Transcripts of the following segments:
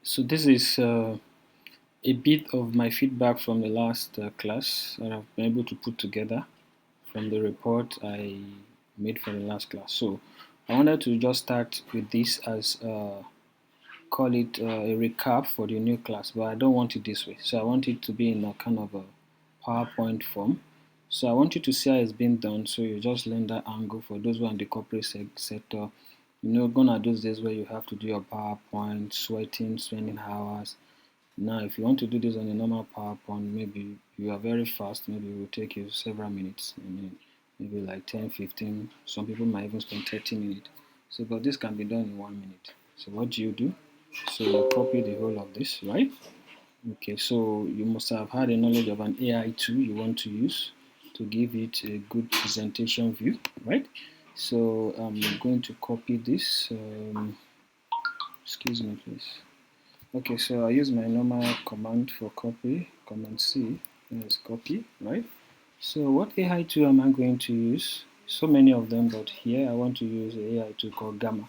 So this is a bit of my feedback from the last class that I've been able to put together from the report I made for the last class. So I wanted to just start with this as call it a recap for the new class, but I don't want it this way. So I want it to be in a kind of a PowerPoint form. So I want you to see how it's been done. So you just learn that angle for those who are in the corporate sector. Gone are those days where you have to do your PowerPoint, sweating, spending hours. Now, if you want to do this on a normal PowerPoint, maybe you are very fast, maybe it will take you several minutes. I mean, maybe like 10, 15. Some people might even spend 30 minutes. So, but this can be done in 1 minute. So, what do? So, you copy the whole of this, right? Okay, so you must have had a knowledge of an AI tool you want to use to give it a good presentation view, right? So, I'm going to copy this. Excuse me, please. Okay, so I use my normal command for copy, command C, let's copy, right? So what AI tool am I going to use? So many of them, but here I want to use an AI tool called Gamma.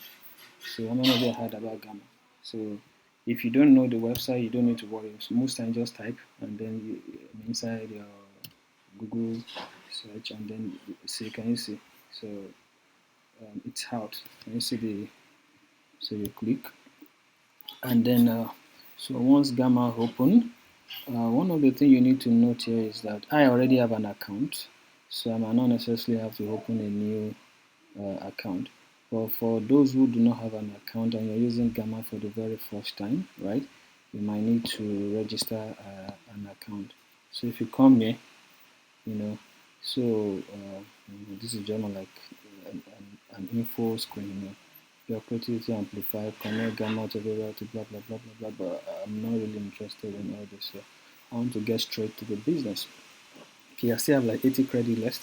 So how many of you heard about Gamma? So if you don't know the website, you don't need to worry. So most times just type and then inside your Google search and then see, can you see? So it's out. Can you see so you click and then so once Gamma open, one of the things you need to note here is that I already have an account, so I might not necessarily have to open a new account. But for those who do not have an account and you're using Gamma for the very first time, right, you might need to register an account. So if you come here, you know, so this is just like an info screen, your creativity amplified, connect gamma to variety, blah blah blah blah blah. But I'm not really interested in all this here. I want to get straight to the business. Okay, I still have like 80 credit left.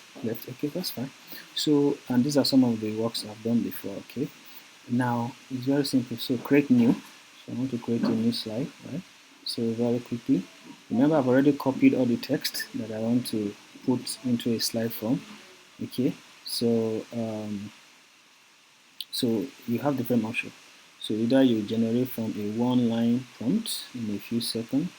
Okay, that's fine. So, and these are some of the works I've done before. Okay, now it's very simple. So create new. So I want to create a new slide, right? So very quickly, remember I've already copied all the text that I want to put into a slide form. Okay, so so you have different options. So either you generate from a one-line prompt in a few seconds,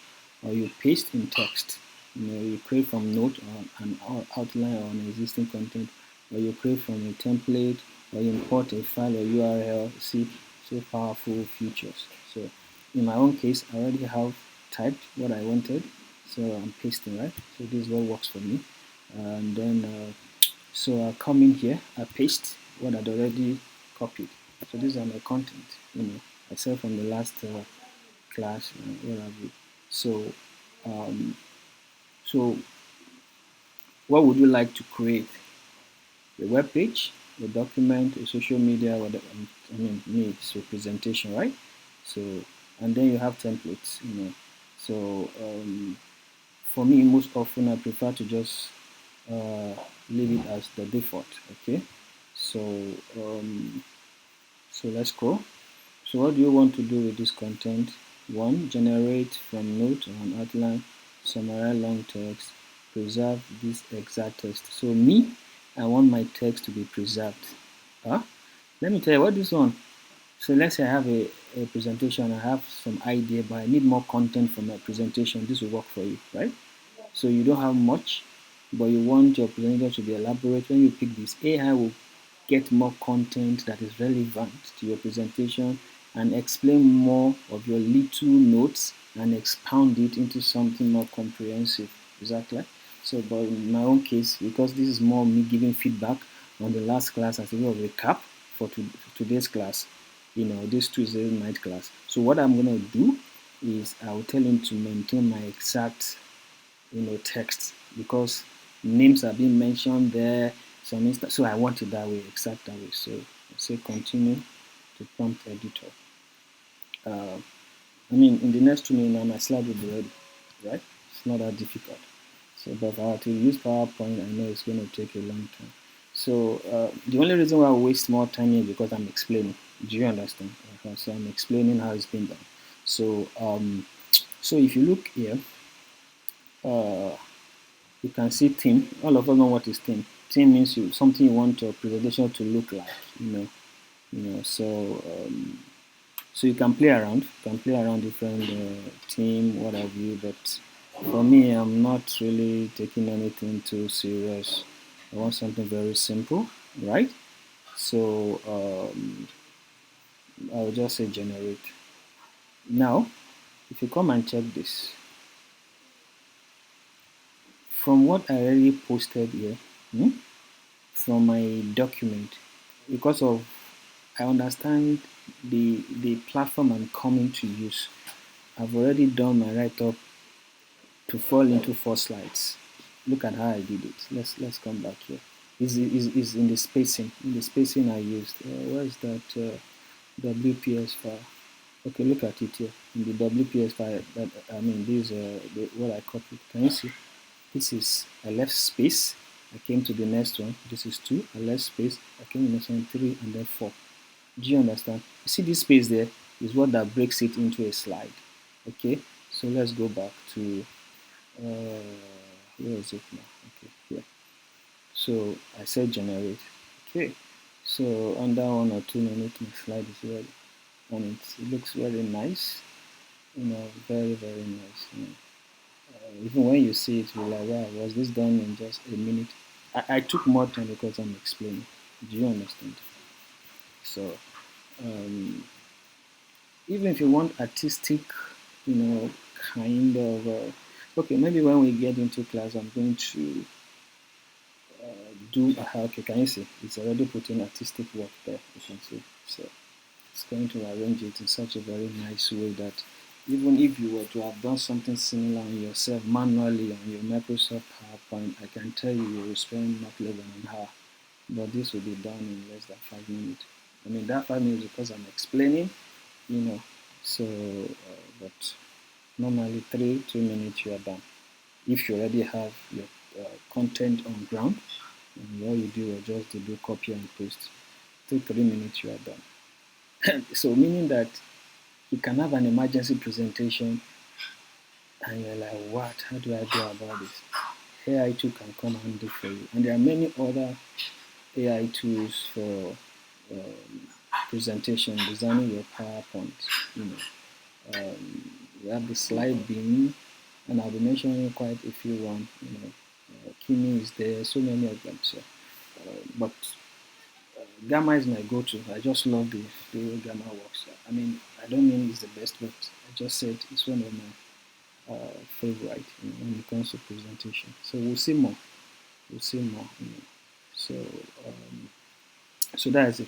or you paste in text. You create from note or an outline or an existing content, or you create from a template, or you import a file or URL. See, so powerful features. So in my own case, I already have typed what I wanted, so I'm pasting, right? So this is what works for me. And then so I come in here, I paste what I'd already copied. So these are my content, except from the last class, where have you? So, um, so what would you like to create? A web page, a document, a social media, whatever. I mean, me, so presentation, right? So, and then you have templates, So for me, most often I prefer to just uh, leave it as the default. Okay, so um, so let's go. So what do you want to do with this content? One, generate from note or an outline, summarize long text, preserve this exact text. So me, I want my text to be preserved. Huh? Let me tell you what this one. So let's say I have a presentation, I have some idea, but I need more content for my presentation. This will work for you, right? So you don't have much, but you want your presentation to be elaborate. When you pick this, AI will get more content that is relevant to your presentation and explain more of your little notes and expound it into something more comprehensive. Exactly. So, but in my own case, because this is more me giving feedback on the last class as a way of recap for today's class, this Tuesday night class. So what I'm going to do is I will tell him to maintain my exact text because names are being mentioned there. So I want it that way, exact that way. So I say continue to prompt editor. I mean, in the next 2 minutes now, my slide will be ready, right? It's not that difficult. So, but if I have to use PowerPoint, I know it's going to take a long time. So, the only reason why I waste more time here is because I'm explaining. Do you understand? So I'm explaining how it's been done. So, so if you look here, uh, you can see theme. All of us know what is theme. Theme means something you want your presentation to look like. So So you can play around different theme, what have you. But for me, I'm not really taking anything too serious. I want something very simple, right? So I'll just say generate. Now, if you come and check this, from what I already posted here, hmm, from my document, because of I understand the platform I'm coming to use. I've already done my write up to fall into 4 slides. Look at how I did it. Let's come back here. Is in the spacing. In the spacing I used. Where is that WPS file? Okay, look at it here. In the WPS file, that I mean, this what I copied. Can you see? This is I left space. I came to the next one. This is 2. I left space. I came to the next one 3 and then 4. Do you understand? You see this space there is what that breaks it into a slide. Okay, so let's go back to where is it now? Okay, here. So I said generate. Okay, so under 1 or 2 minutes, my slide is ready, and it looks very nice. Very very nice. Even when you see it, you're like, wow, was this done in just a minute? I took more time because I'm explaining. Do you understand? So um, even if you want artistic, kind of, okay, maybe when we get into class, I'm going to do, okay, can you see? It's already putting artistic work there, you can see. So it's going to arrange it in such a very nice way that even if you were to have done something similar on yourself manually on your Microsoft PowerPoint, I can tell you will spend not less than an hour. But this will be done in less than 5 minutes. I mean, that 5 minutes because I'm explaining, you know. So, but normally 3 minutes you are done. If you already have your content on ground, and all you do is just to do copy and paste, 2 3 minutes you are done. So meaning that you can have an emergency presentation and you're like, what? How do I go about this? AI too can come handy for you. And there are many other AI tools for presentation, designing your PowerPoint. You know, we have the slide beam, and I'll be mentioning quite a few one. Kimi is there, so many of them. So, but Gamma is my go-to. I just love the way Gamma works. I mean, I don't mean it's the best, but I just said it's one of my favorite when it comes to presentation. So we'll see more. We'll see more. So so that's it.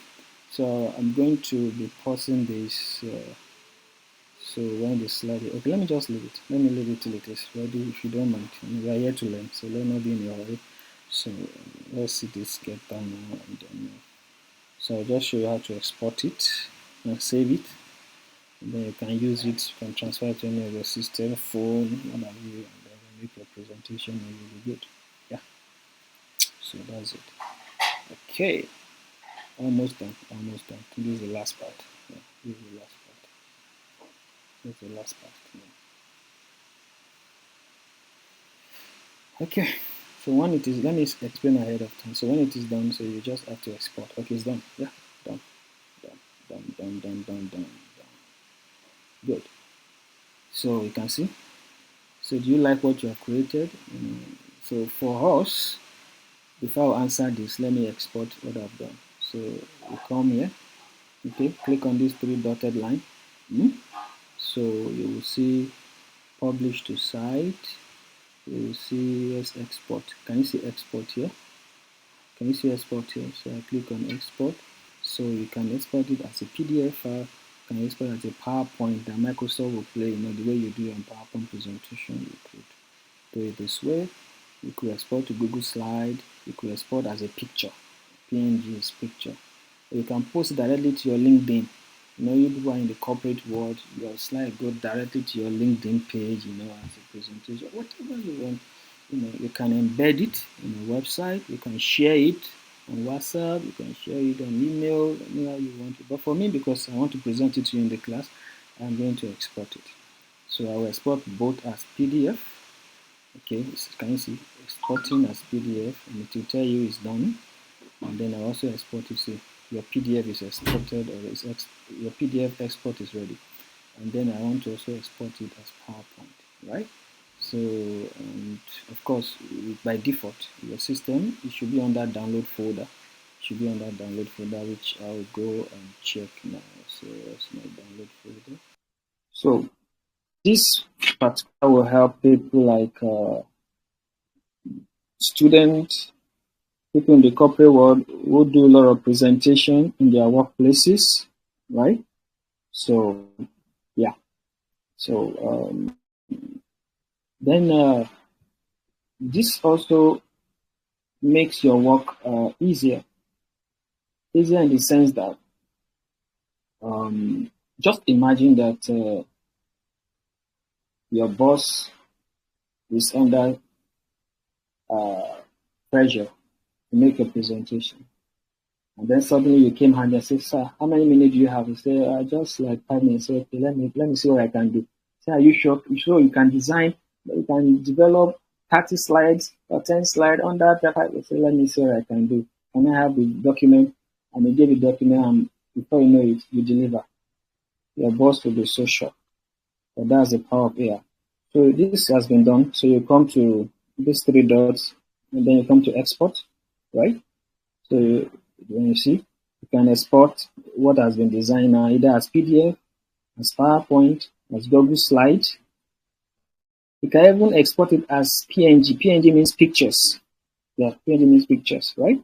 So I'm going to be pausing this. So when the slide, okay, let me just leave it. Let me leave it till it is ready, if you don't mind. We are here to learn, so let not be in a hurry. So let's see this get done now, and then. So I'll just show you how to export it and save it. And then you can use it, you can transfer it to any of your system, phone, what have you, and then make your presentation and you'll be good. Yeah. So that's it. Okay. Almost done. Almost done. This is the last part. Yeah, this is the last part. This is the last part. Yeah. Okay. So when it is, let me explain ahead of time. So when it is done, so you just have to export. Okay, it's done. Yeah, done, done, done, done, done, done, done, done. Good. So you can see. So do you like what you have created? So for us, before I answer this, let me export what I've done. So you come here, okay, click on this 3 dotted line. So you will see publish to site. You will see yes, export. Can you see export here? Can you see export here? So I click on export. So you can export it as a PDF file. You can export it as a PowerPoint that Microsoft will play. The way you do your PowerPoint presentation, you could do it this way. You could export to Google Slide. You could export as a picture, PNG is picture. Or you can post it directly to your LinkedIn. You people are in the corporate world, your slide go directly to your LinkedIn page, as a presentation, whatever you want. You can embed it in a website. You can share it on WhatsApp. You can share it on email, anyhow you want it. But for me, because I want to present it to you in the class, I'm going to export it. So I will export both as PDF. Okay, can you see exporting as PDF, and it will tell you it's done. And then I also export it. See, your PDF is exported or your PDF export is ready, and then I want to also export it as PowerPoint, right? So, and of course, by default, your system, it should be on that download folder. It should be on that download folder, which I'll go and check now. So that's my download folder. So this particular will help people like students, people in the corporate world who do a lot of presentation in their workplaces, right? So yeah. So then this also makes your work easier. Easier in the sense that just imagine that your boss is under pressure to make a presentation. And then suddenly you came handy and said, "Sir, how many minutes do you have?" He said, "Just like 5 minutes." Say, "Okay, let me see what I can do." Say, "Are you sure? You sure you can design? You can develop 30 slides or 10 slides on that?" I say, "Let me see what I can do." And I have the document, and they give the document, and before you know it, you deliver. Your boss will be so shocked. But that's the power of AI. So this has been done. So you come to these three dots, and then you come to export, right? So when you see, you can export what has been designed now, either as PDF, as PowerPoint, as Google Slides. You can even export it as PNG. PNG means pictures. Yeah, PNG means pictures, right?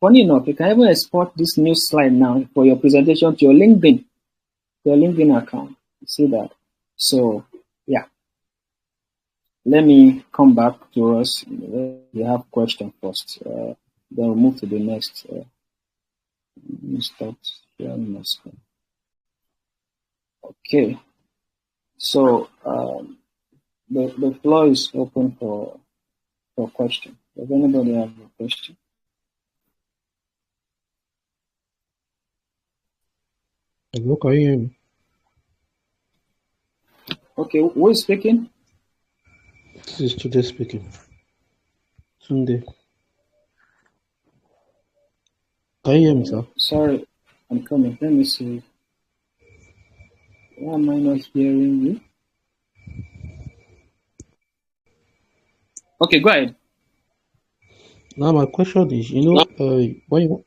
Funny enough, you can even export this new slide now for your presentation to your LinkedIn account. You see that? So yeah, let me come back to us. We have question first. Then we'll move to the next. Let me start sharing my screen. Okay. So the floor is open for question. Does anybody have a question? Hello, can you hear me? Okay, who is speaking? This is Tunde speaking. Tunde. Can you hear me, sir? Sorry, I'm coming. Let me see. Why am I not hearing you? Okay, go ahead. Now my question is, when you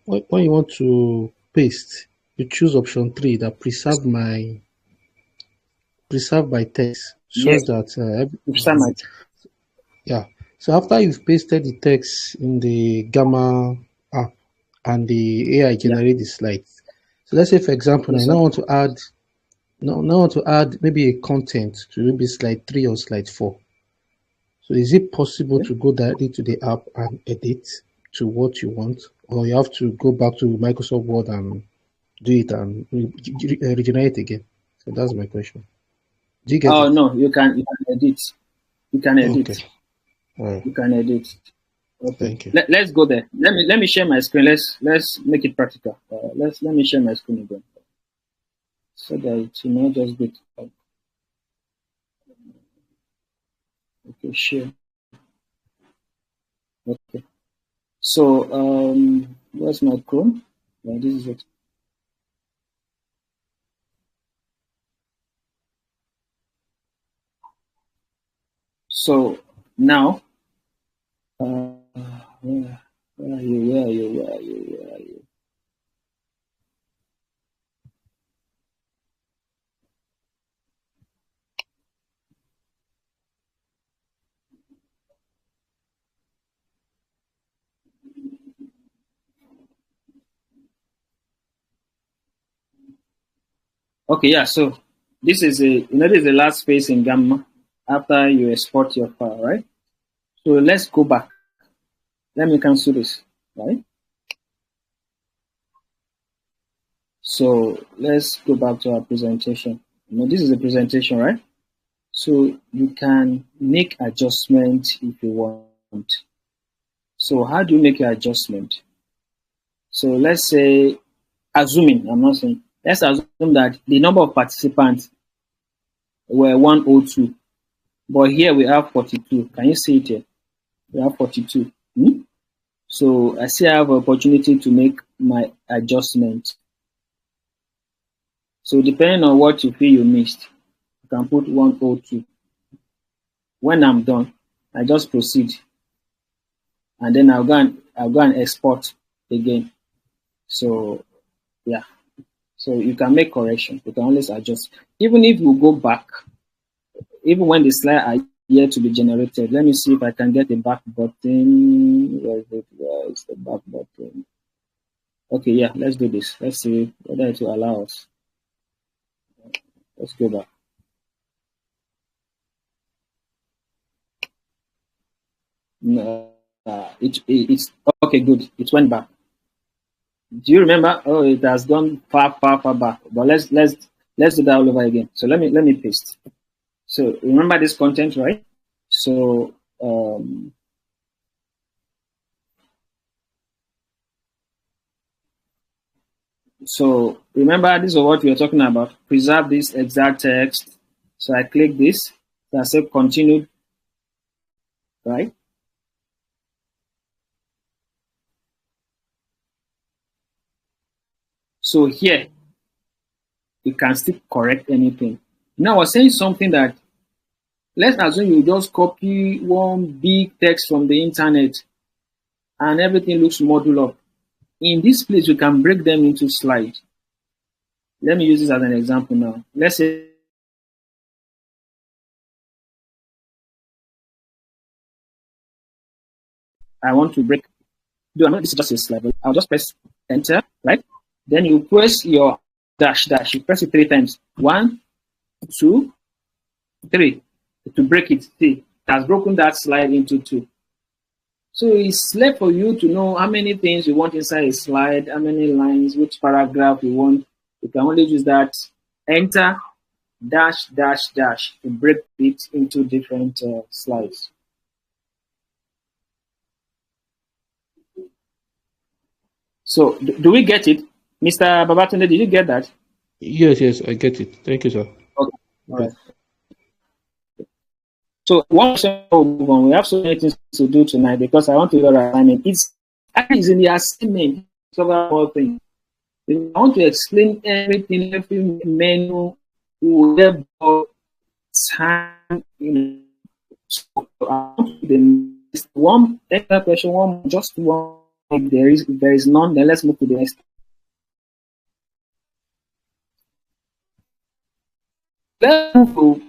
want to paste, you choose option 3 that preserve by text, Yes, such that you start my. yeah. So after you've pasted the text in the Gamma app and the AI Yeah, generate the slide. So let's say, for example, I yes, sir. now want to add maybe a content to maybe slide 3 or slide 4. So is it possible Okay. to go directly to the app and edit to what you want, or you have to go back to Microsoft Word and do it and regenerate again? So that's my question. Do you get Oh it? no, you can edit. You can Okay. edit. All right. You can edit. Okay. Thank you. Let's go there. Let me share my screen. Let's make it practical. Let me share my screen again so that it will not just be okay. Share. Okay. So where's my Chrome? Yeah, this is it. So now, where are you? Where are you? Where are you? Where are you? Okay, yeah. So this is the last space in Gamma after you export your file, right? So let's go back. Let me cancel this, right? So let's go back to our presentation. This is a presentation, right? So you can make adjustment if you want. So how do you make your adjustment? So let's say, let's assume that the number of participants were 102, but here we have 42. Can you see it here? We have 42. So I still have opportunity to make my adjustment. So depending on what you feel you missed, you can put 102. When I'm done, I just proceed, and then I'll go and export again. So yeah, so you can make correction. You can always adjust. Even if you go back, even when the slide are yet to be generated, let me see if I can get a back button. Where is it? Where is the back button? Okay, yeah, let's do this. Let's see whether it will allow us. Let's go back. No, it's okay. Good. It went back. Do you remember? Oh, it has gone far, far, far back. But let's do that all over again. So let me paste. So remember this content, right? So so remember this is what we are talking about. Preserve this exact text. So I click this. So I say continue, right? So here you can still correct anything. Now I was saying something that let's assume you just copy one big text from the internet and everything looks modeled up. In this place, you can break them into slides. Let me use this as an example now. Let's say I want to break. Do I know this is just a slide? But I'll just press enter, right? Then you press your dash dash. You press it 3 times. 1, 2, 3 to break it. See, it has broken that slide into two. So it's left for you to know how many things you want inside a slide, how many lines, which paragraph you want. You can only use that enter dash dash dash to break it into different slides. So do we get it, Mr. Babatunde? Did you get that? Yes, I get it. Thank you, sir. Okay. All Okay. right. So one question we'll move on. We have so many things to do tonight because I want to do our assignment. It's actually in the assignment. Cover more things. If I want to explain everything, every menu, whatever time, So I want to the next one extra question, one just one. If there is none, then let's move to the next. Let's move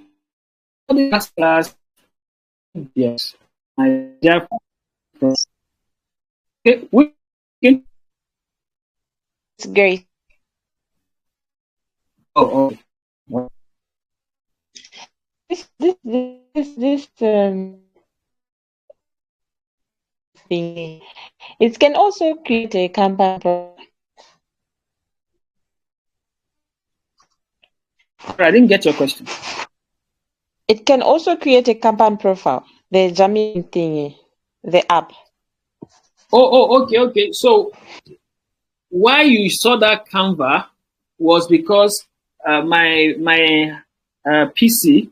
to the last class. Yes. I just okay, we can It's great. oh, okay. Well, This thingy. It can also create a campaign I didn't get your question. It can also create a campaign profile. The Jamming thingy, the app. Okay. So why you saw that Canva was because my PC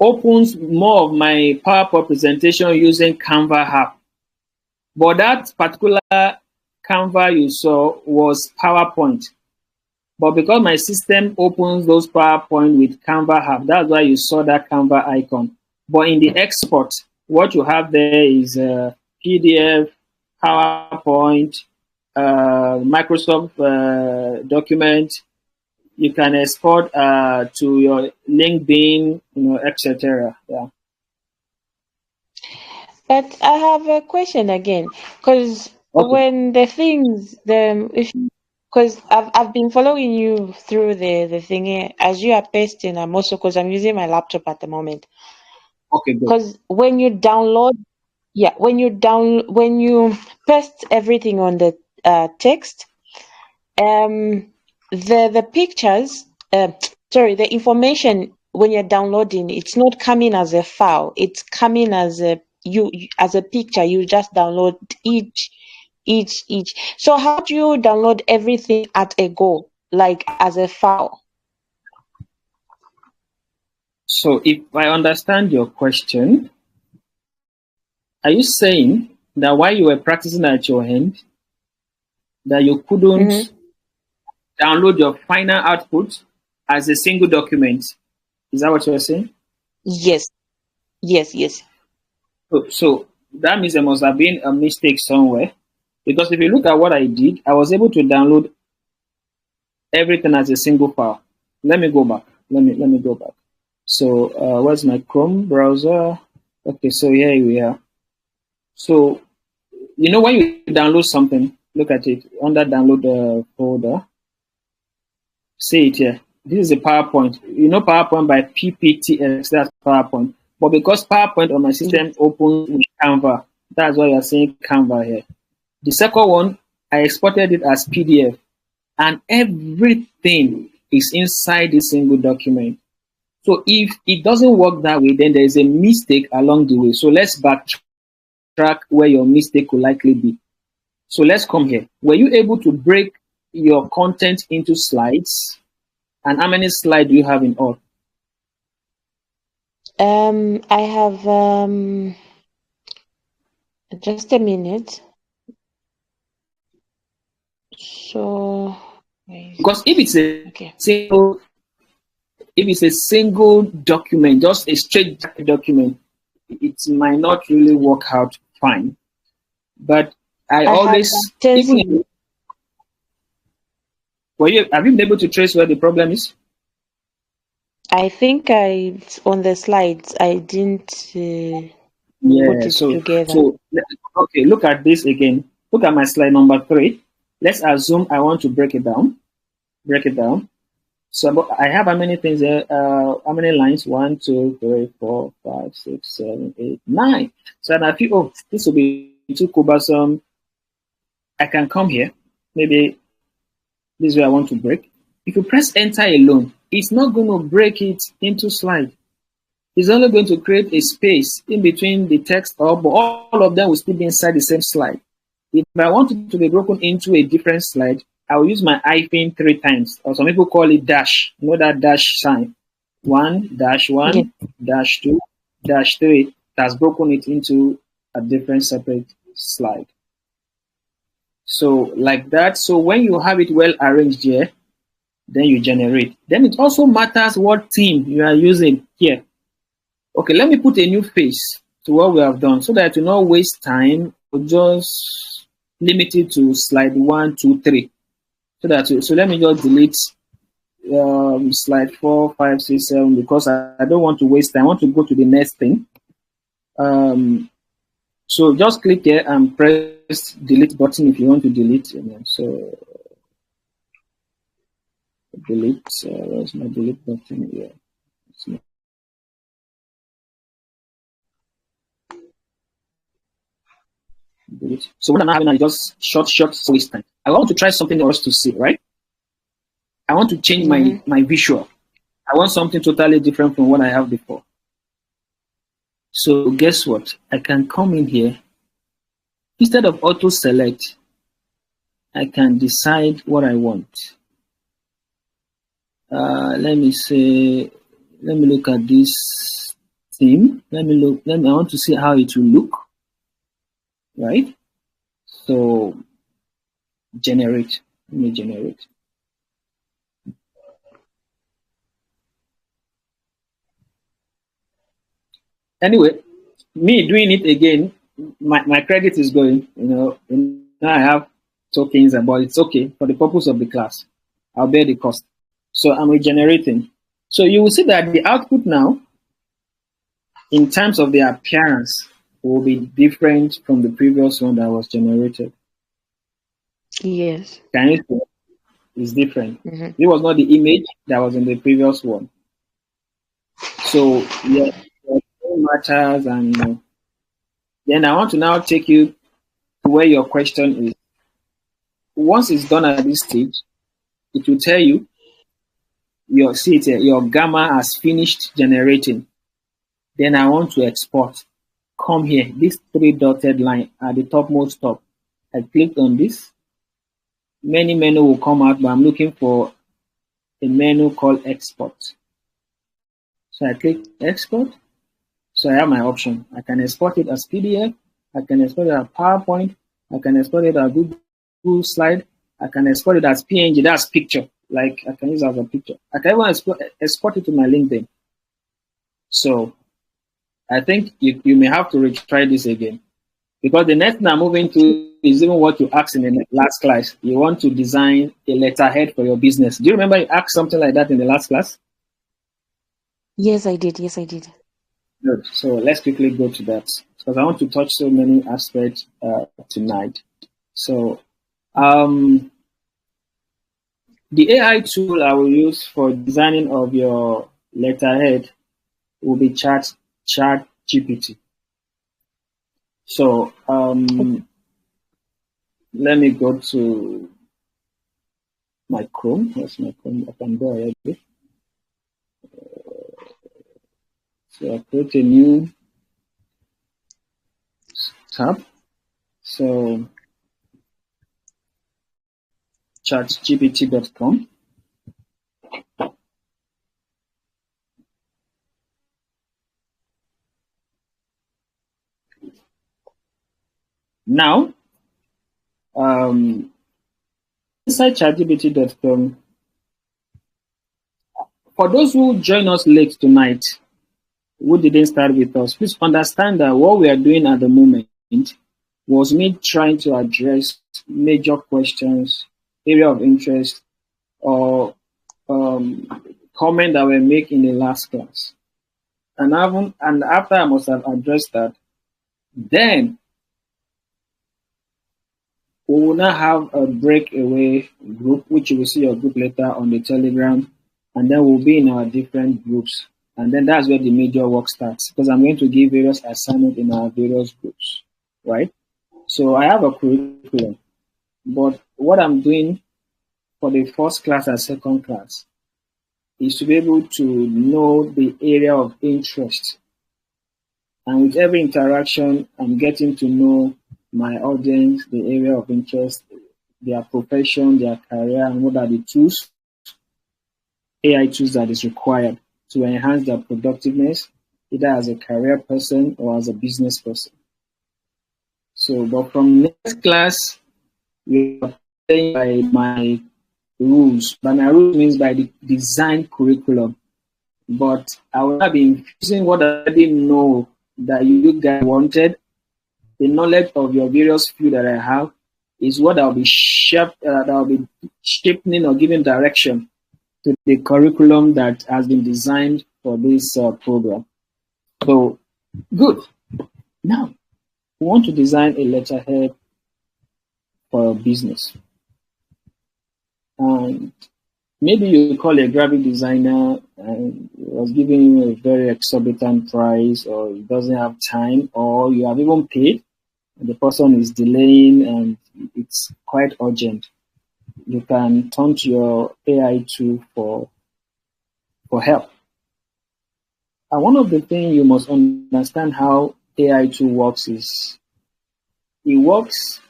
opens more of my PowerPoint presentation using Canva app. But that particular Canva you saw was PowerPoint. But because my system opens those PowerPoint with Canva app, that's why you saw that Canva icon. But in the export, what you have there is PDF, PowerPoint, Microsoft document. You can export to your LinkedIn, etc. Yeah. But I have a question again, because Okay. when the things, the if because I've been following you through the thingy as you are pasting. I'm also because I'm using my laptop at the moment. Okay. Good. Because when you download, yeah, when you paste everything on the text, um, the pictures, sorry, the information when you're downloading, it's not coming as a file. It's coming as as a picture. You just download each. So how do you download everything at a go, like as a file? So if I understand your question, are you saying that while you were practicing at your end, that you couldn't Mm-hmm. download your final output as a single document. Is that what you're saying? Yes, yes, yes. So that means there must have been a mistake somewhere. Because if you look at what I did, I was able to download everything as a single file. Let me go back. Let me go back. So where's my Chrome browser? Okay, so here we are. So when you download something, look at it under download folder. See it here. This is a PowerPoint. PowerPoint by PPTX. That's PowerPoint. But because PowerPoint on my Yes. system opens with Canva, that's why you're seeing Canva here. The second one, I exported it as PDF, and everything is inside this single document. So if it doesn't work that way, then there is a mistake along the way. So let's backtrack where your mistake will likely be. So let's come here. Were you able to break your content into slides? And how many slides do you have in all? I have just a minute. So where is Because it? Okay. if it's a single document, just a straight document, it might not really work out fine. But I I have always, 10 even slides. have you been able to trace where the problem is? I think on the slides I didn't put Yeah. it So together. so okay, look at this again. Look at my slide number 3. Let's assume I want to break it down. Break it down. So I have how many things there? How many lines? 1, 2, 3, 4, 5, 6, 7, 8, 9. So I feel, this will be too cumbersome. I can come here. Maybe this is where I want to break. If you press enter alone, it's not going to break it into slide. It's only going to create a space in between the text, but all of them will still be inside the same slide. If I want it to be broken into a different slide, I will use my hyphen 3 times, or some people call it dash. You know that dash sign? 1, dash Yes. 1, dash 2, dash 3. That's broken it into a different separate slide. So like that. So when you have it well arranged here, then you generate. Then it also matters what theme you are using here. Okay, let me put a new face to what we have done so that to not waste time. We'll just limit it to slide 1, 2, 3. So let me just delete slide 4, 5, 6, 7 because I don't want to waste time. I want to go to the next thing. So just click here and press delete button if you want to delete. So delete. Where's my delete button here? Delete. So what I'm having is just short waste time. I want to try something else to see, right? I want to change Mm-hmm. my visual. I want something totally different from what I have before. So guess what? I can come in here. Instead of auto select, I can decide what I want. Let me say, let me look at this theme. I want to see how it will look, right? So generate. Let me generate. Anyway, me doing it again, my credit is going. I have tokens, but it's okay for the purpose of the class. I'll bear the cost. So I'm regenerating. So you will see that the output now, in terms of the appearance, will be different from the previous one that was generated. Yes. Can you see? It's different. Mm-hmm. It was not the image that was in the previous one. So yeah, matters, and then I want to now take you to where your question is. Once it's done at this stage, it will tell you your gamma has finished generating. Then I want to export. Come here, this 3 dotted line at the topmost top. I clicked on this. Many menu will come out, but I'm looking for a menu called export. So I click export. So I have my option. I can export it as PDF I can export it as PowerPoint. I can export it as Google Slide. I can export it as PNG. That's picture. Like I can use it as a picture. I can even export it to my LinkedIn. So I think you may have to retry this again. Because the next thing I'm moving to is even what you asked in the last class. You want to design a letterhead for your business. Do you remember you asked something like that in the last class? Yes, I did. Yes, I did. Good. So let's quickly go to that because I want to touch so many aspects tonight. So the AI tool I will use for designing of your letterhead will be ChatGPT. So let me go to my Chrome. Where's my Chrome? I can go already. So I create a new tab. So chatgpt.com. Now, inside chatgpt.com, for those who join us late tonight, who didn't start with us, please understand that what we are doing at the moment was me trying to address major questions, area of interest, or comment that were made in the last class. And after I must have addressed that, then we will now have a breakaway group, which you will see your group later on the Telegram, and then we'll be in our different groups. And then that's where the major work starts because I'm going to give various assignments in our various groups, right? So I have a curriculum, but what I'm doing for the first class and second class is to be able to know the area of interest. And with every interaction, I'm getting to know my audience, the area of interest, their profession, their career, and what are the tools, AI tools that is required to enhance their productiveness, either as a career person or as a business person. So, but from next class, we are playing by my rules. By my rules means by the design curriculum. But I will not be infusing what I didn't know that you guys wanted. The knowledge of your various field that I have is what I'll be shaping or giving direction to the curriculum that has been designed for this program. So, good. Now, we want to design a letterhead for a business. And maybe you call a graphic designer and was giving you a very exorbitant price, or he doesn't have time, or you have even paid and the person is delaying and it's quite urgent. You can turn to your AI tool for help. And one of the things you must understand how AI tool works is it works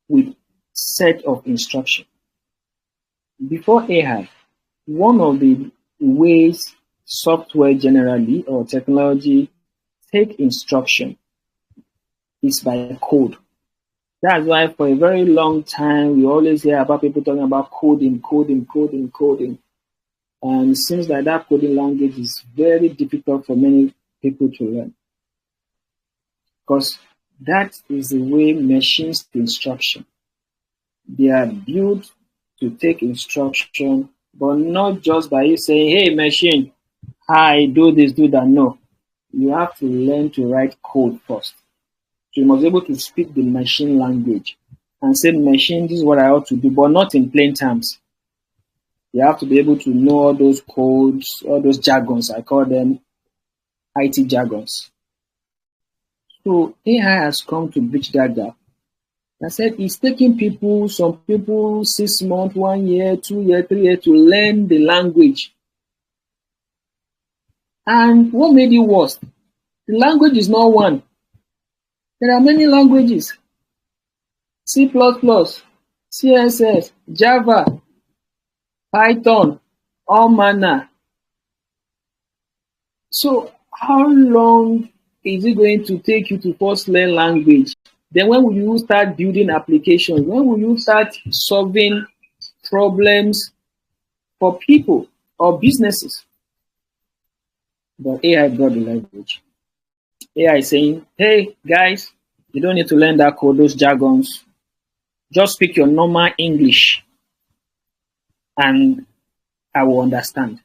with set of instruction. Before AI, one of the ways software generally or technology take instruction is by code. That's why for a very long time we always hear about people talking about coding. And it seems like that coding language is very difficult for many people to learn. Because that is the way machines take instruction. They are built to take instruction, but not just by you saying, hey machine, hi, do this, do that. No. You have to learn to write code first. So you must be able to speak the machine language and say, machine, this is what I ought to do, but not in plain terms. You have to be able to know all those codes, all those jargons. I call them IT jargons. So AI has come to bridge that gap. I said it's taking people, some people 6 months, 1 year, 2 years, 3 years to learn the language. And what made it worse? The language is not one. There are many languages. C++, CSS, Java, Python, all manner. So how long is it going to take you to first learn language? Then when will you start building applications? When will you start solving problems for people or businesses? But AI brought the language. AI is saying, hey guys, you don't need to learn that code, those jargons. Just speak your normal English and I will understand.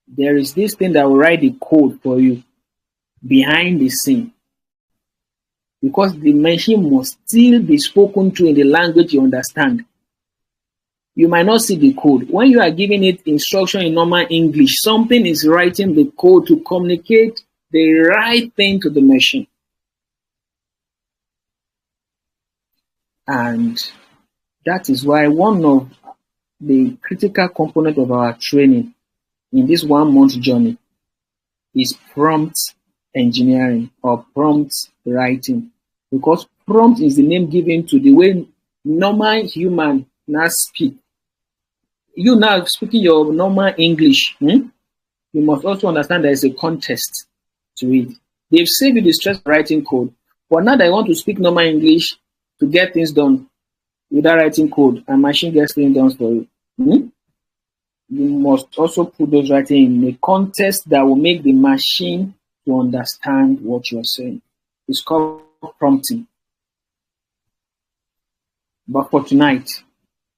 There is this thing that will write the code for you behind the scene because the machine must still be spoken to in the language you understand. You might not see the code. When you are giving it instruction in normal English, something is writing the code to communicate the right thing to the machine. And that is why one of the critical component of our training in this 1 month journey is prompt engineering or prompt writing. Because prompt is the name given to the way normal human now speak. You now speaking your normal English, you must also understand there is a context to it. They've saved you the stress of writing code, but now they want to speak normal English to get things done without writing code, and machine gets things done for you. You must also put those writing in a context that will make the machine to understand what you're saying. It's called prompting. But for tonight,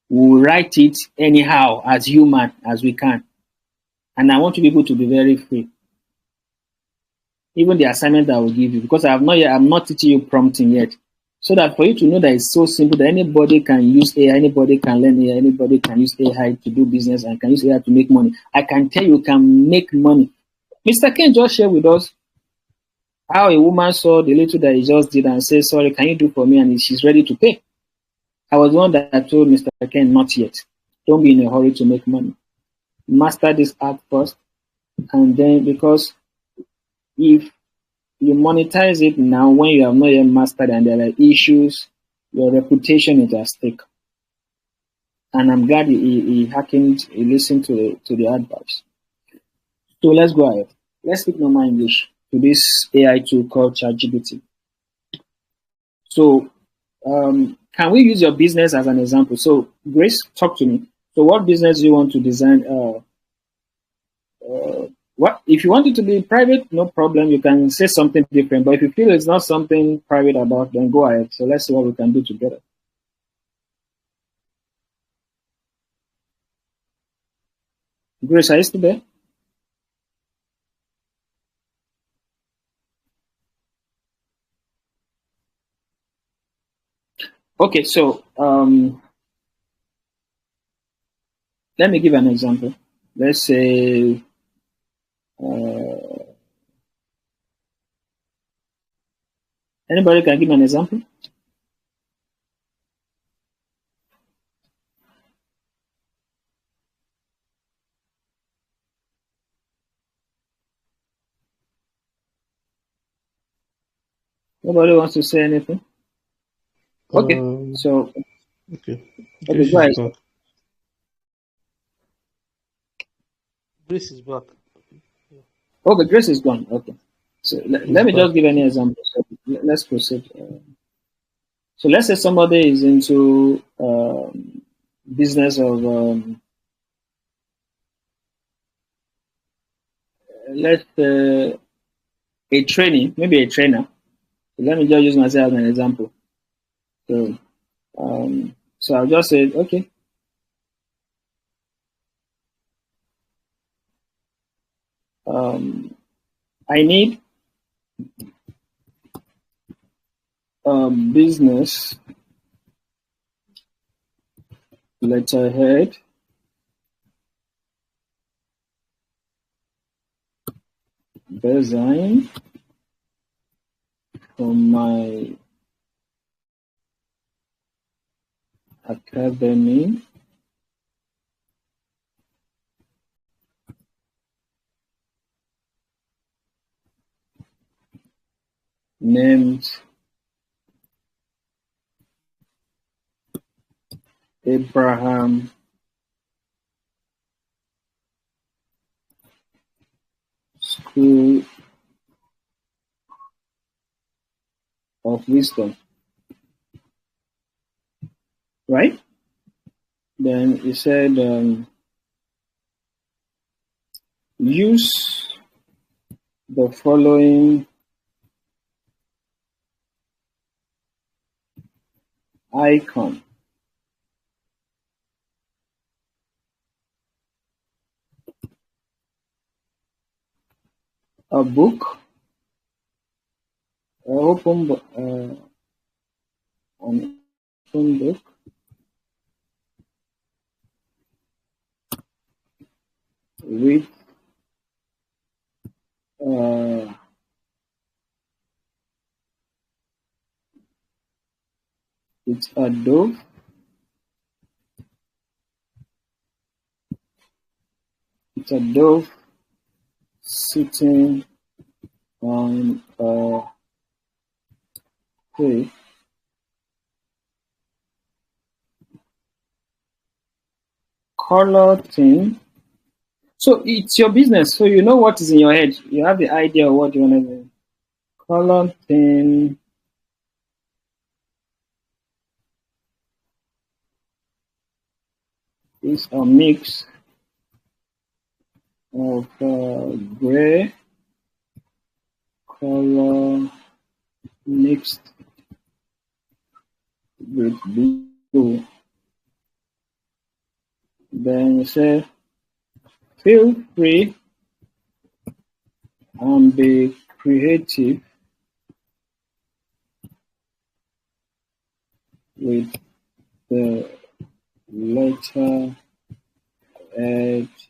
we'll write it anyhow as human as we can. And I want you people to be very free. Even the assignment that I will give you, because I'm not teaching you prompting yet. So that for you to know that it's so simple that anybody can use AI, anybody can learn AI, anybody can use AI to do business and can use AI to make money. I can tell you can make money. Mr. Ken just shared with us how a woman saw the little that he just did and said, sorry, can you do for me? And she's ready to pay. I was the one that told Mr. Ken, not yet. Don't be in a hurry to make money. Master this art first. And then because if you monetize it now when you have not yet mastered and there are issues, your reputation is at stake. And I'm glad he listened to the advice. So let's go ahead. Let's speak normal English to this AI tool called ChatGPT. So can we use your business as an example? So Grace, talk to me. So what business do you want to design? What if you want it to be private? No problem. You can say something different. But if you feel it's not something private about, then go ahead. So let's see what we can do together. Grace, are you still there? Okay, so let me give an example. Let's say anybody can give me an example? Nobody wants to say anything? Okay, so Okay. okay, Grace go is ahead. back. Grace is back. Okay, Grace is gone. Okay, so He's let me back. just give any example. So let's proceed. So let's say somebody is into business of let's a training, maybe a trainer. So let me just use myself as an example. So so I'll just say, okay, I need business letterhead design for my academy named Abraham School of wisdom, right? Then he said, use the following icon. A book, an open book with uh, it's a dove. It's a dove sitting on a tree. Color thing. So it's your business. So you know what is in your head. You have the idea of what you want to do. Color thing is a mix of gray color mixed with blue. Then you say, feel free and be creative with the letter edge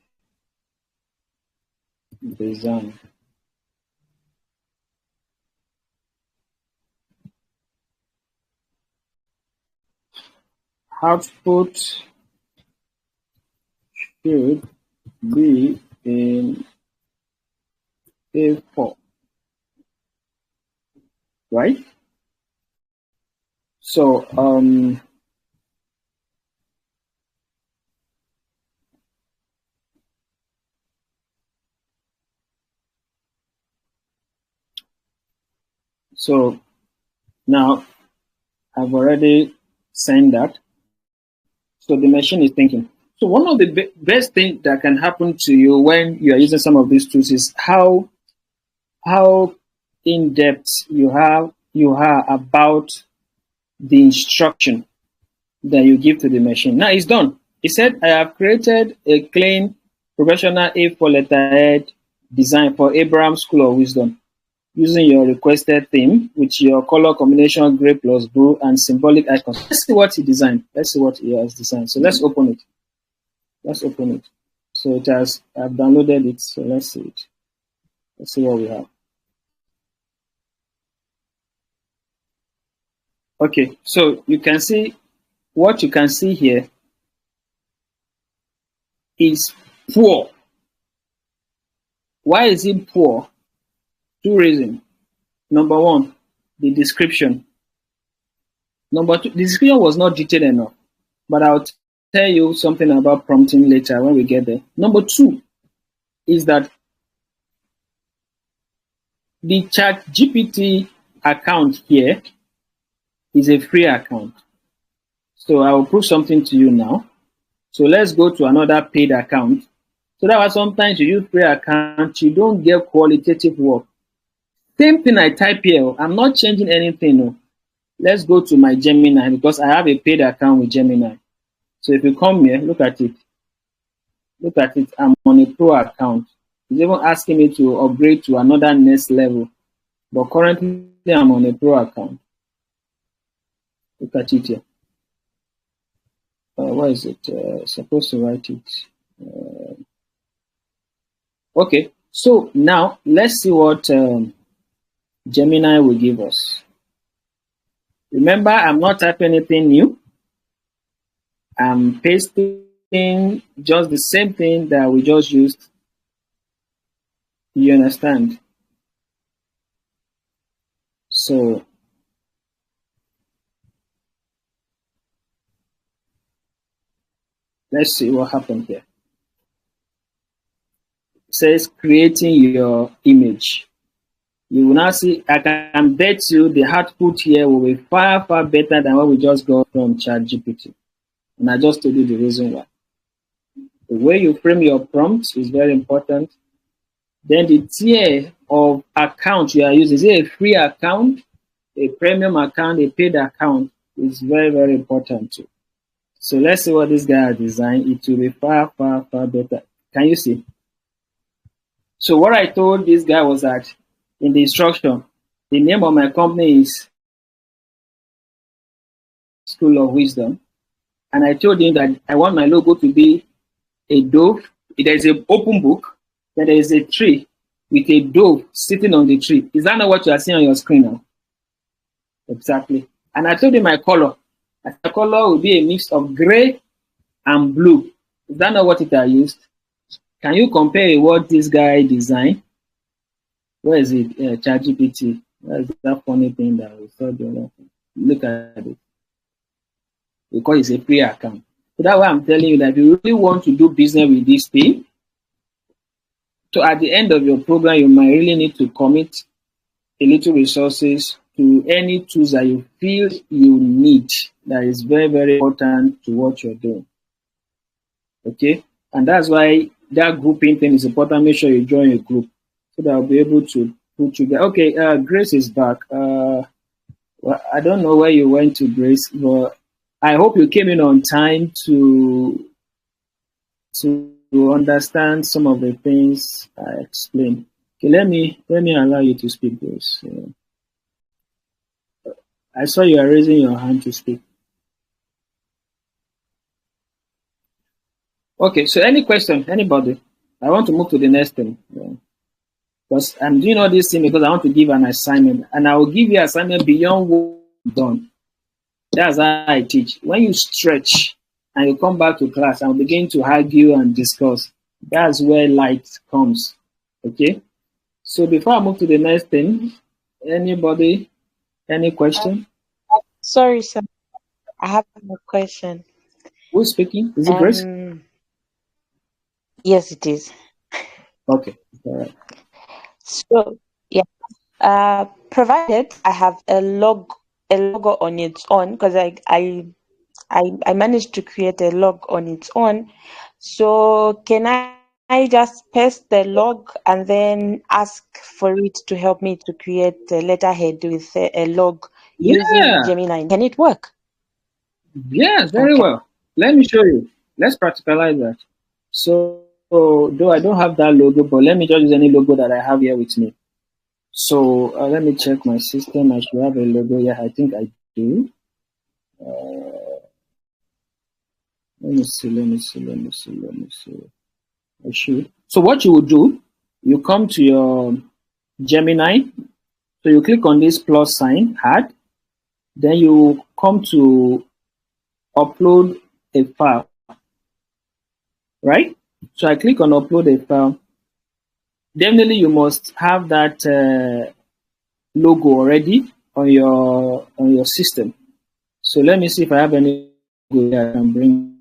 design. Output should be in A4, right? So so now I've already sent that. So the machine is thinking. So one of the best things that can happen to you when you are using some of these tools is how in depth you are about the instruction that you give to the machine. Now it's done. It said, I have created a clean professional A4 letterhead design for Abraham School of Wisdom using your requested theme with your color combination gray plus blue and symbolic icons. Let's see what he designed. Let's see what he has designed. So let's open it. Let's open it. So it has, I've downloaded it. So let's see it. Let's see what we have. Okay, so you can see what you can see here is poor. Why is it poor? Two reasons. Number one, the description. Number two, the description was not detailed enough. But I'll tell you something about prompting later when we get there. Number two is that the ChatGPT account here is a free account. So I will prove something to you now. So let's go to another paid account. So that was sometimes you use free account, you don't get qualitative work. Same thing I type here. I'm not changing anything. No. Let's go to my Gemini because I have a paid account with Gemini. So if you come here, look at it. Look at it. I'm on a pro account. It's even asking me to upgrade to another next level. But currently, I'm on a pro account. Look at it here. What is it? Supposed to write it. Okay. So now let's see what Gemini will give us. Remember, I'm not typing anything new. I'm pasting just the same thing that we just used. You understand? So let's see what happened here. It says creating your image. You will now see, I can bet you the output here will be far, far better than what we just got from ChatGPT. And I just told you the reason why. The way you frame your prompt is very important. Then the tier of account you are using, is it a free account, a premium account, a paid account, is very, very important too. So let's see what this guy has designed. It will be far, far, far better. Can you see? So what I told this guy was that in the instruction, the name of my company is School of Wisdom. And I told him that I want my logo to be a dove. There is an open book. Then there is a tree with a dove sitting on the tree. Is that not what you are seeing on your screen now? Exactly. And I told him my color. The color will be a mix of gray and blue. Is that not what it I used? Can you compare what this guy designed? Where is it? ChatGPT. That's that funny thing that we saw the other thing. Look at it. Because it's a free account. So that's why I'm telling you that if you really want to do business with this thing, so at the end of your program, you might really need to commit a little resources to any tools that you feel you need. That is very, very important to what you're doing. Okay? And that's why that grouping thing is important. Make sure you join a group so that I'll be able to put you there. Okay, Grace is back. Well, I don't know where you went to, Grace, but I hope you came in on time to understand some of the things I explained. Okay, let me allow you to speak, Grace. I saw you are raising your hand to speak. Okay, so any question, anybody? I want to move to the next thing. Because I'm doing all this thing because I want to give an assignment, and I will give you assignment beyond what you've done. That's how I teach. When you stretch and you come back to class and begin to argue and discuss, that's where light comes. Okay? So before I move to the next thing, anybody, any question? Sorry, sir. I have a question. Who's speaking? Is it Grace? Yes, it is. Okay. All right. So, yeah. Provided I have a logo on its own, because I managed to create a log on its own. So can I just paste the log and then ask for it to help me to create a letterhead with a log using Yeah. Gemini? Can it work? Yes, very Okay. well. Let me show you. Let's practicalize that. So, though I don't have that logo, but let me just use any logo that I have here with me. So, let me check my system. I should have a logo. Yeah, I think I do. Let me see. I should. So, what you will do, you come to your Gemini. So, you click on this plus sign, add. Then you come to upload a file, right? So I click on upload a file. Definitely you must have that logo already on your system. So let me see if I have any logo that I can bring.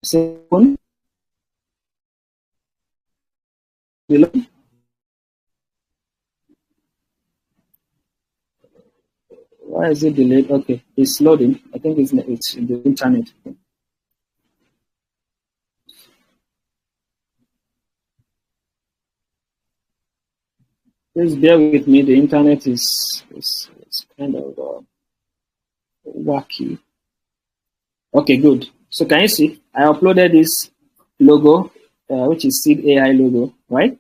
Second below. Why is it delayed? Okay, it's loading. I think it's in the internet. Please bear with me. The internet is kind of wacky. Okay, good. So can you see? I uploaded this logo, which is Seed AI logo, right?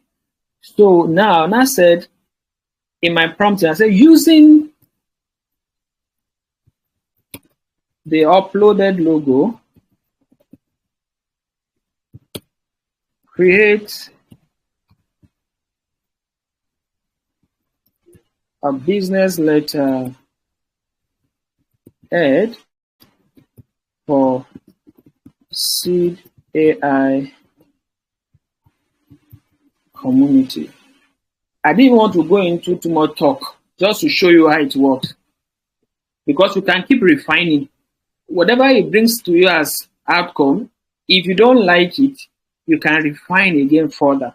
So now I said in my prompt, I said using the uploaded logo, create a business letter ad for Seed AI community. I didn't want to go into too much talk, just to show you how it works. Because you can keep refining. Whatever it brings to you as outcome, If you don't like it, you can refine again further.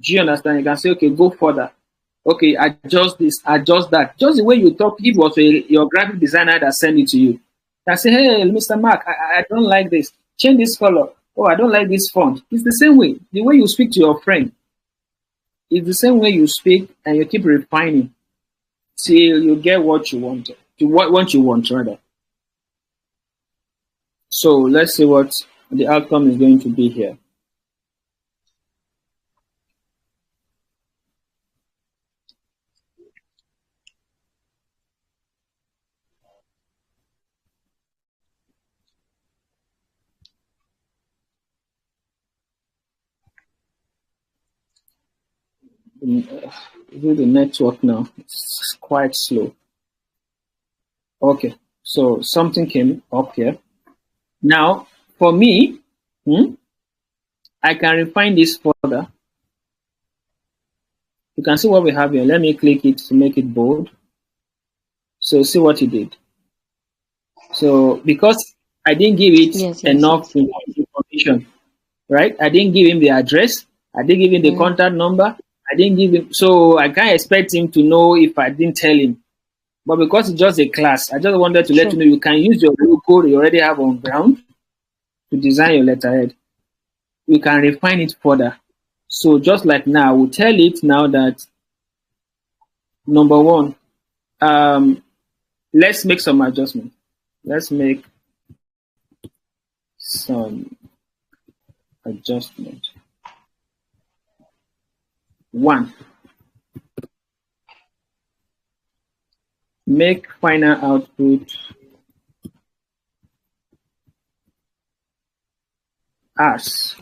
Do you understand? You can say, okay, go further. Okay, adjust this, adjust that. Just the way you talk, if it was your graphic designer that sent it to you, that say, hey, Mr. Mark, I don't like this. Change this color. Oh, I don't like this font. It's the same way. The way you speak to your friend, it's the same way you speak, and you keep refining till you get what you want. To what you want, rather. So let's see what the outcome is going to be here. With the network now, it's quite slow. Okay, so something came up here. Now, for me, I can refine this further. You can see what we have here. Let me click it to make it bold. So see what he did. So because I didn't give it enough information, right? I didn't give him the address. I didn't give him the contact number. I didn't give him, so I can't expect him to know if I didn't tell him. But because it's just a class, I just wanted to let you know you can use your logo you already have on ground to design your letterhead. You can refine it further. So just like now, we'll tell it now that number one, let's make some adjustment. Let's make some adjustment. One, make final output as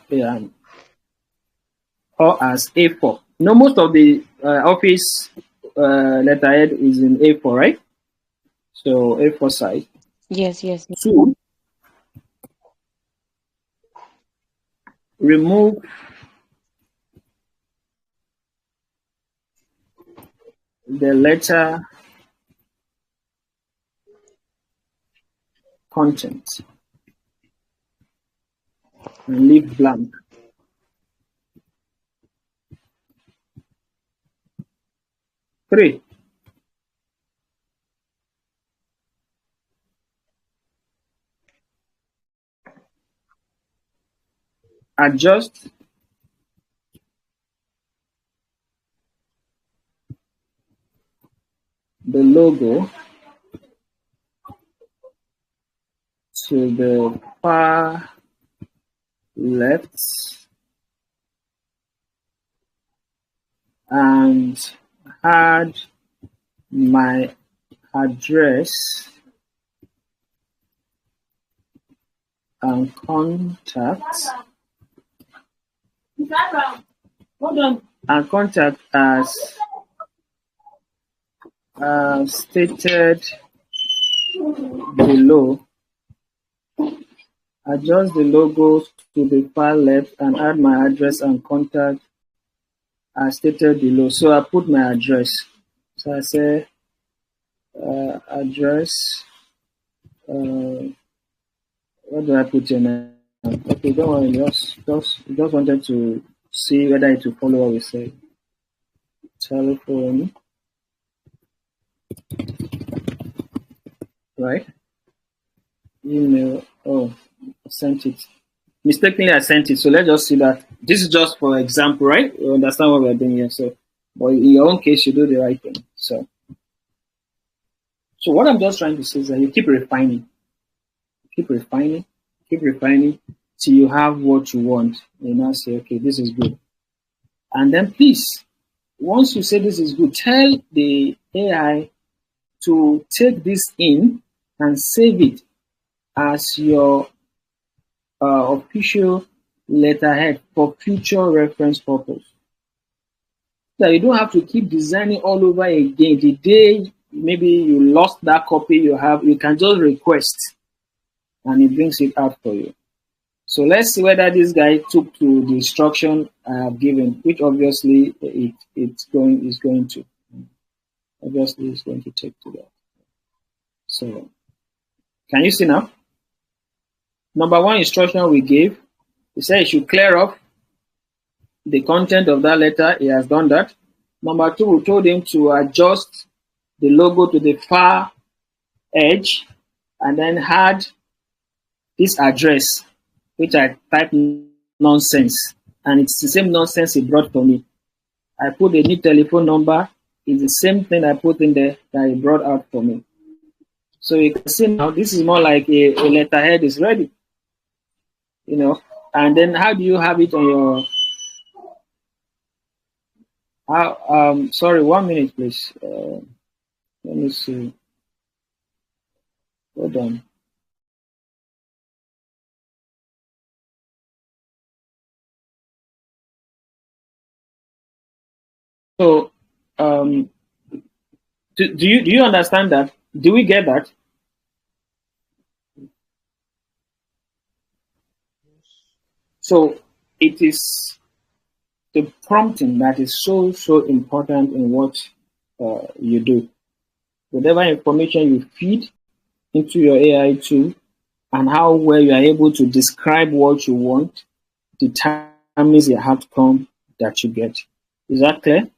or as A4. You know, most of the office letterhead is in A4, right? So A4 size. Yes. Two, remove the letter content and leave blank. Three, adjust the logo to the far left and add my address and contact as stated below. Adjust the logos to the far left and add my address and contact as stated below. So I put my address. So I say address. What do I put in now? Okay, don't worry. Just wanted to see whether it will follow what we say. Telephone, right? Email. Oh, I sent it. Mistakenly, I sent it. So let's just see that. This is just for example, right? You understand what we're doing here. So, but in your own case, you do the right thing. So what I'm just trying to say is that you keep refining, keep refining, keep refining till you have what you want. You now say, okay, this is good. And then please, once you say this is good, tell the AI to take this in and save it as your official letterhead for future reference purpose. That you don't have to keep designing all over again. The day maybe you lost that copy you have, you can just request and it brings it out for you. So let's see whether this guy took to the instruction I have given, which obviously is going to. Obviously it's going to take to that. So can you see now? Number one instruction we gave, we said it should clear up the content of that letter. He has done that. Number two, we told him to adjust the logo to the far edge and then add this address, which I typed nonsense. And it's the same nonsense he brought for me. I put a new telephone number. It's the same thing I put in there that he brought out for me. So you can see now this is more like a letterhead is ready. And then how do you have it on your sorry, 1 minute please. Let me see. Hold on. So do you understand that? Do we get that? So it is the prompting that is so important in what you do. Whatever information you feed into your AI tool and how well you are able to describe what you want determines the outcome that you get. Is that clear?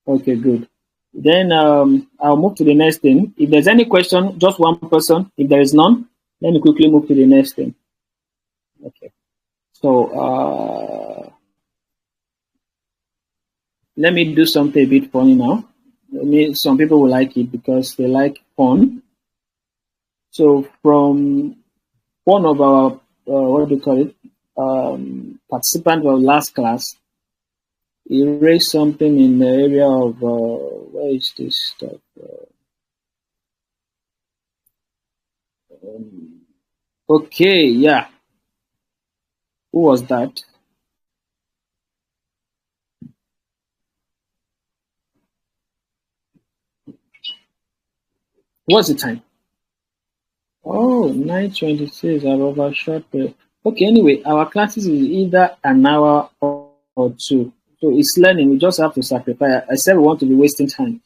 Okay, good. Then I'll move to the next thing. If there's any question, just one person. If there is none, let me quickly move to the next thing. Okay. So let me do something a bit funny now. Some people will like it because they like fun. So from one of our what do you call it, participant of last class, he raised something in the area of where is this stuff? Okay, yeah. Who was that? What's the time? Oh, 9:26. I've overshot. Okay, anyway, our classes is either an hour or two. So it's learning. We just have to sacrifice. I said we want to be wasting time.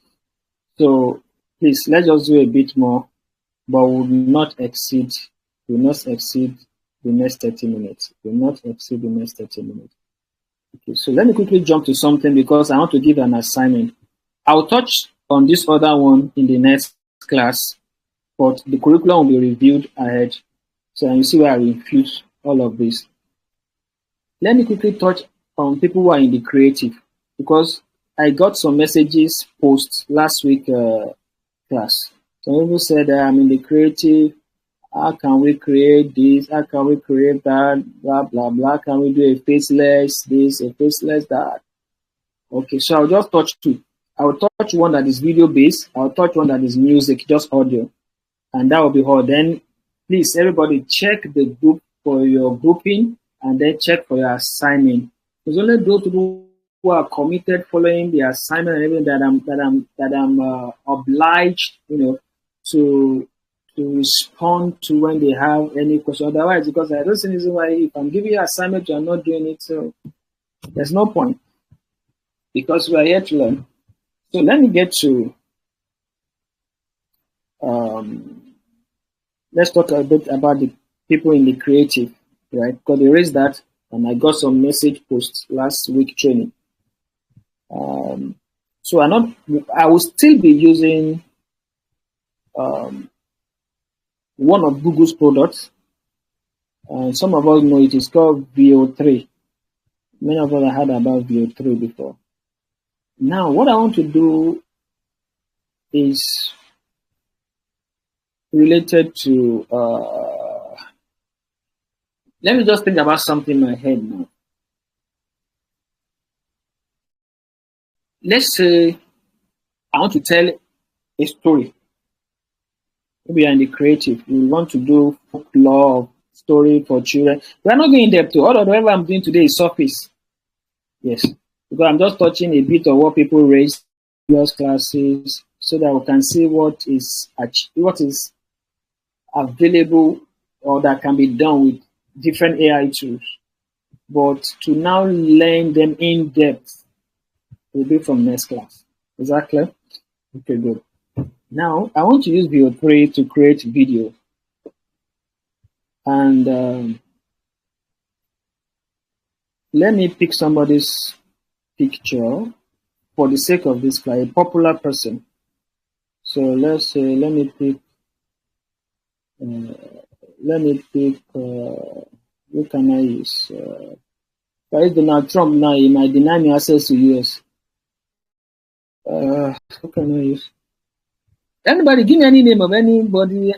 So please, let's just do a bit more, but will not exceed the next 30 minutes. Will not exceed the next 30 minutes. Okay, so let me quickly jump to something because I want to give an assignment. I'll touch on this other one in the next class, but the curriculum will be reviewed ahead. So you see where I infuse all of this. Let me quickly touch on people who are in the creative because I got some messages post last week class. Some people said I'm in the creative. How can we create this? How can we create that? Blah blah blah. Can we do a faceless this, a faceless that? Okay, so I'll just touch two. I'll touch one that is video based. I'll touch one that is music, just audio, and that will be all. Then please everybody check the group for your grouping and then check for your assignment. It's only those people who are committed following the assignment and everything that I'm obliged, to respond to when they have any question. Otherwise, because I don't see reason why if I'm giving you an assignment, you're not doing it, so there's no point because we are here to learn. So let me get to let's talk a bit about the people in the creative, right? Because they raised that, and I got some message posts last week training. So I will still be using one of Google's products. Some of us know it is called VO3. Many of us have heard about VO3 before. Now, what I want to do is related to, let me just think about something in my head now. Let's say I want to tell a story. Maybe you're in the creative. You want to do folklore story for children. We're not going in depth to all of whatever I'm doing today is surface. Yes. Because I'm just touching a bit of what people raised in previous classes so that we can see what is available or that can be done with different AI tools. But to now learn them in depth will be from next class. Is that clear? Okay, good. Now, I want to use VO3 to create video. And let me pick somebody's picture for the sake of this class, a popular person. So let's say, let me pick, who can I use? If I use Donald Trump now, he might deny me access to US. Who can I use? Anybody, give me any name of anybody.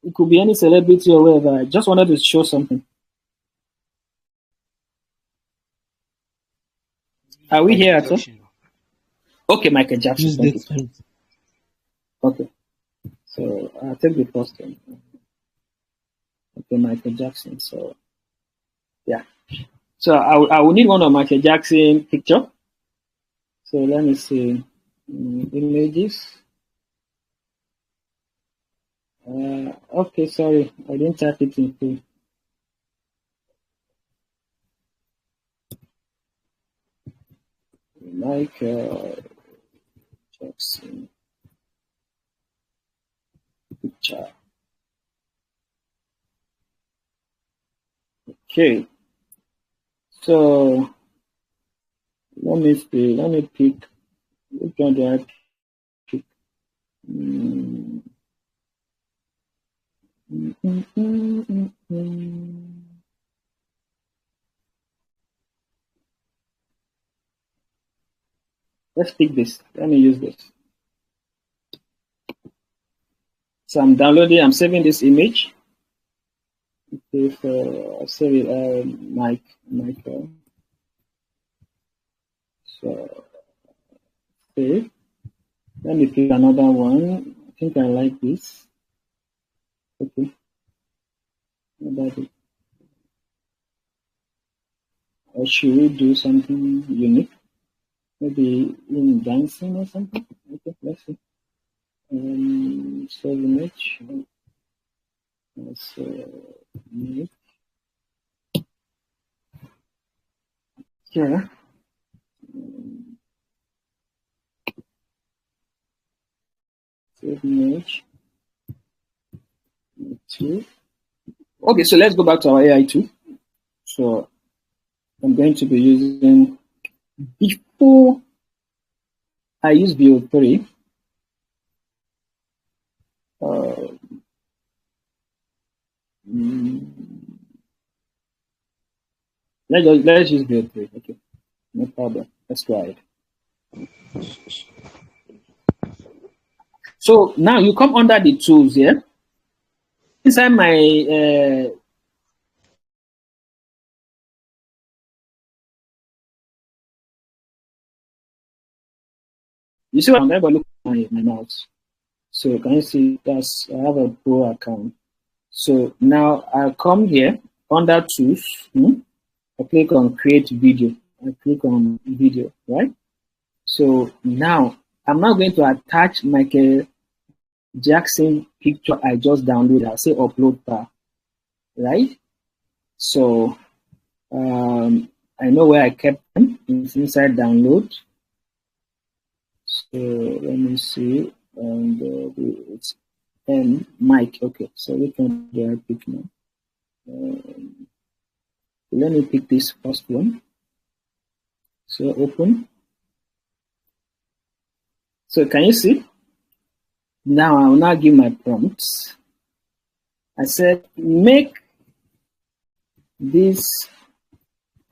It could be any celebrity or whatever. I just wanted to show something. Are we here at all? Okay, Michael Jackson. Use Thank date. you. Okay. So I'll take the first one. Okay, Michael Jackson. So yeah. So I will need one of Michael Jackson picture. So let me see. Images. Okay, sorry, I didn't type it in full. Michael Jackson picture. Okay. So let me see. Let me pick. Which one do I pick? Let's pick this. Let me use this. So I'm downloading. I'm saving this image. Okay, so I'll save it. Michael. So save. Let me pick another one. I think I like this. Okay. How about it? Or should we do something unique? Maybe in dancing or something? Okay, let's see. Save image. Let's image. Yeah. Save image. Two. Okay, so let's go back to our AI tool. So I'm going to be using, before I use VO3, let's use VO3. Okay, no problem. Let's go ahead. So now you come under the tools here. Inside my you see what I'm going to look at my mouse. So can you see that's I have a pro account. So now I come here under tools. I click on create video. I click on video, right? So now I'm not going to attach Michael Jackson picture I just downloaded. I'll say upload file, right? So I know where I kept them. It's inside download. So let me see. And it's mic. Okay, so we can do I pick now. Let me pick this first one. So open. So can you see? Now I will now give my prompts. I said make this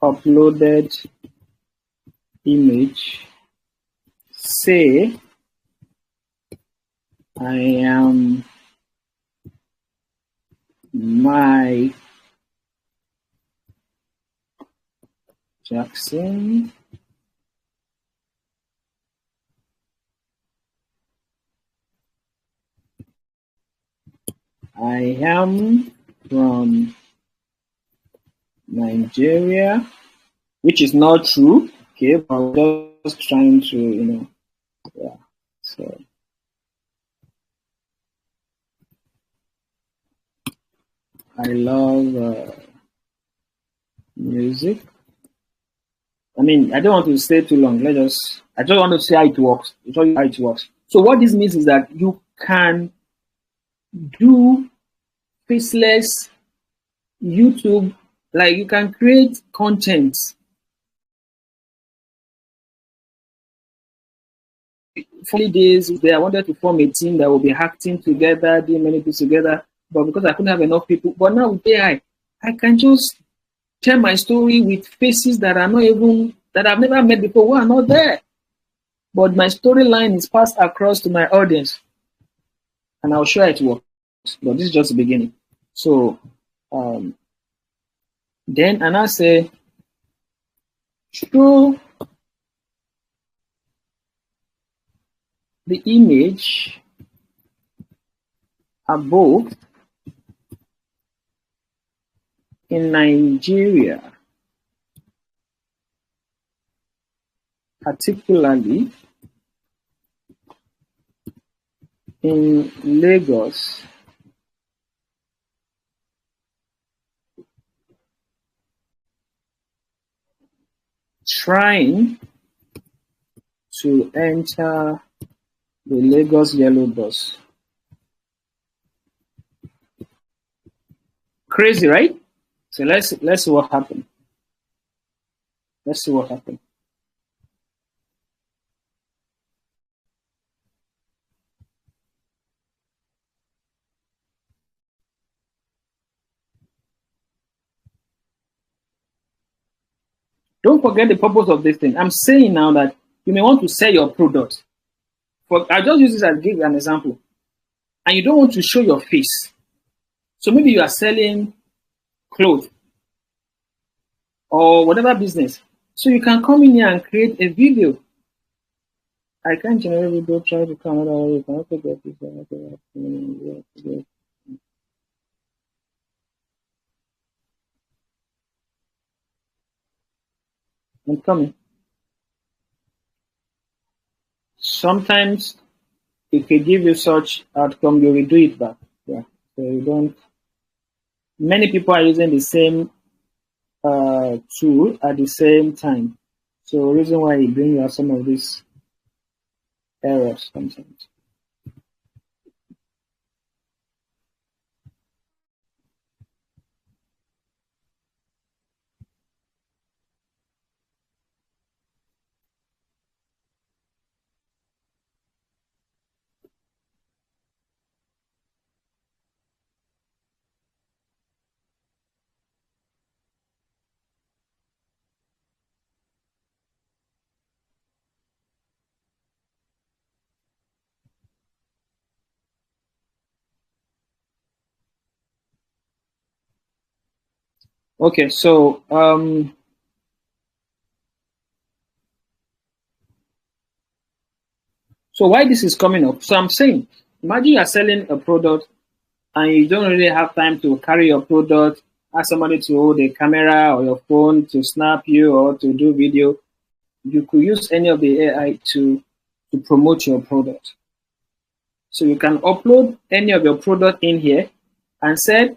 uploaded image say I am Mike Jackson. I am from Nigeria, which is not true. Okay, but I'm just trying to, yeah. So I love music. I mean, I don't want to stay too long. I just want to see how it works. Show you how it works. So what this means is that you can do faceless YouTube, like you can create content. For days there, I wanted to form a team that will be acting together, doing many things together, but because I couldn't have enough people. But now with AI, I can just tell my story with faces that are not even that I've never met before, who are not there. But my storyline is passed across to my audience, and I'll sure it works. But this is just the beginning. So um, then, and I say, show the image above in Nigeria, particularly in Lagos, trying to enter the Lagos yellow bus. Crazy, right? So let's see what happened. Let's see what happened. Don't forget the purpose of this thing. I'm saying now that you may want to sell your product. I just use this as give an example, and you don't want to show your face. So maybe you are selling clothes or whatever business. So you can come in here and create a video. I can't generate video, try to come another way. You can also get this. I'm coming. Sometimes if it give you such outcome, you will do it back. Yeah. So you don't. Many people are using the same tool at the same time. So reason why it bring you some of these errors sometimes. Okay, so why this is coming up? So I'm saying, imagine you are selling a product and you don't really have time to carry your product, ask somebody to hold a camera or your phone to snap you or to do video. You could use any of the AI to promote your product. So you can upload any of your product in here and said,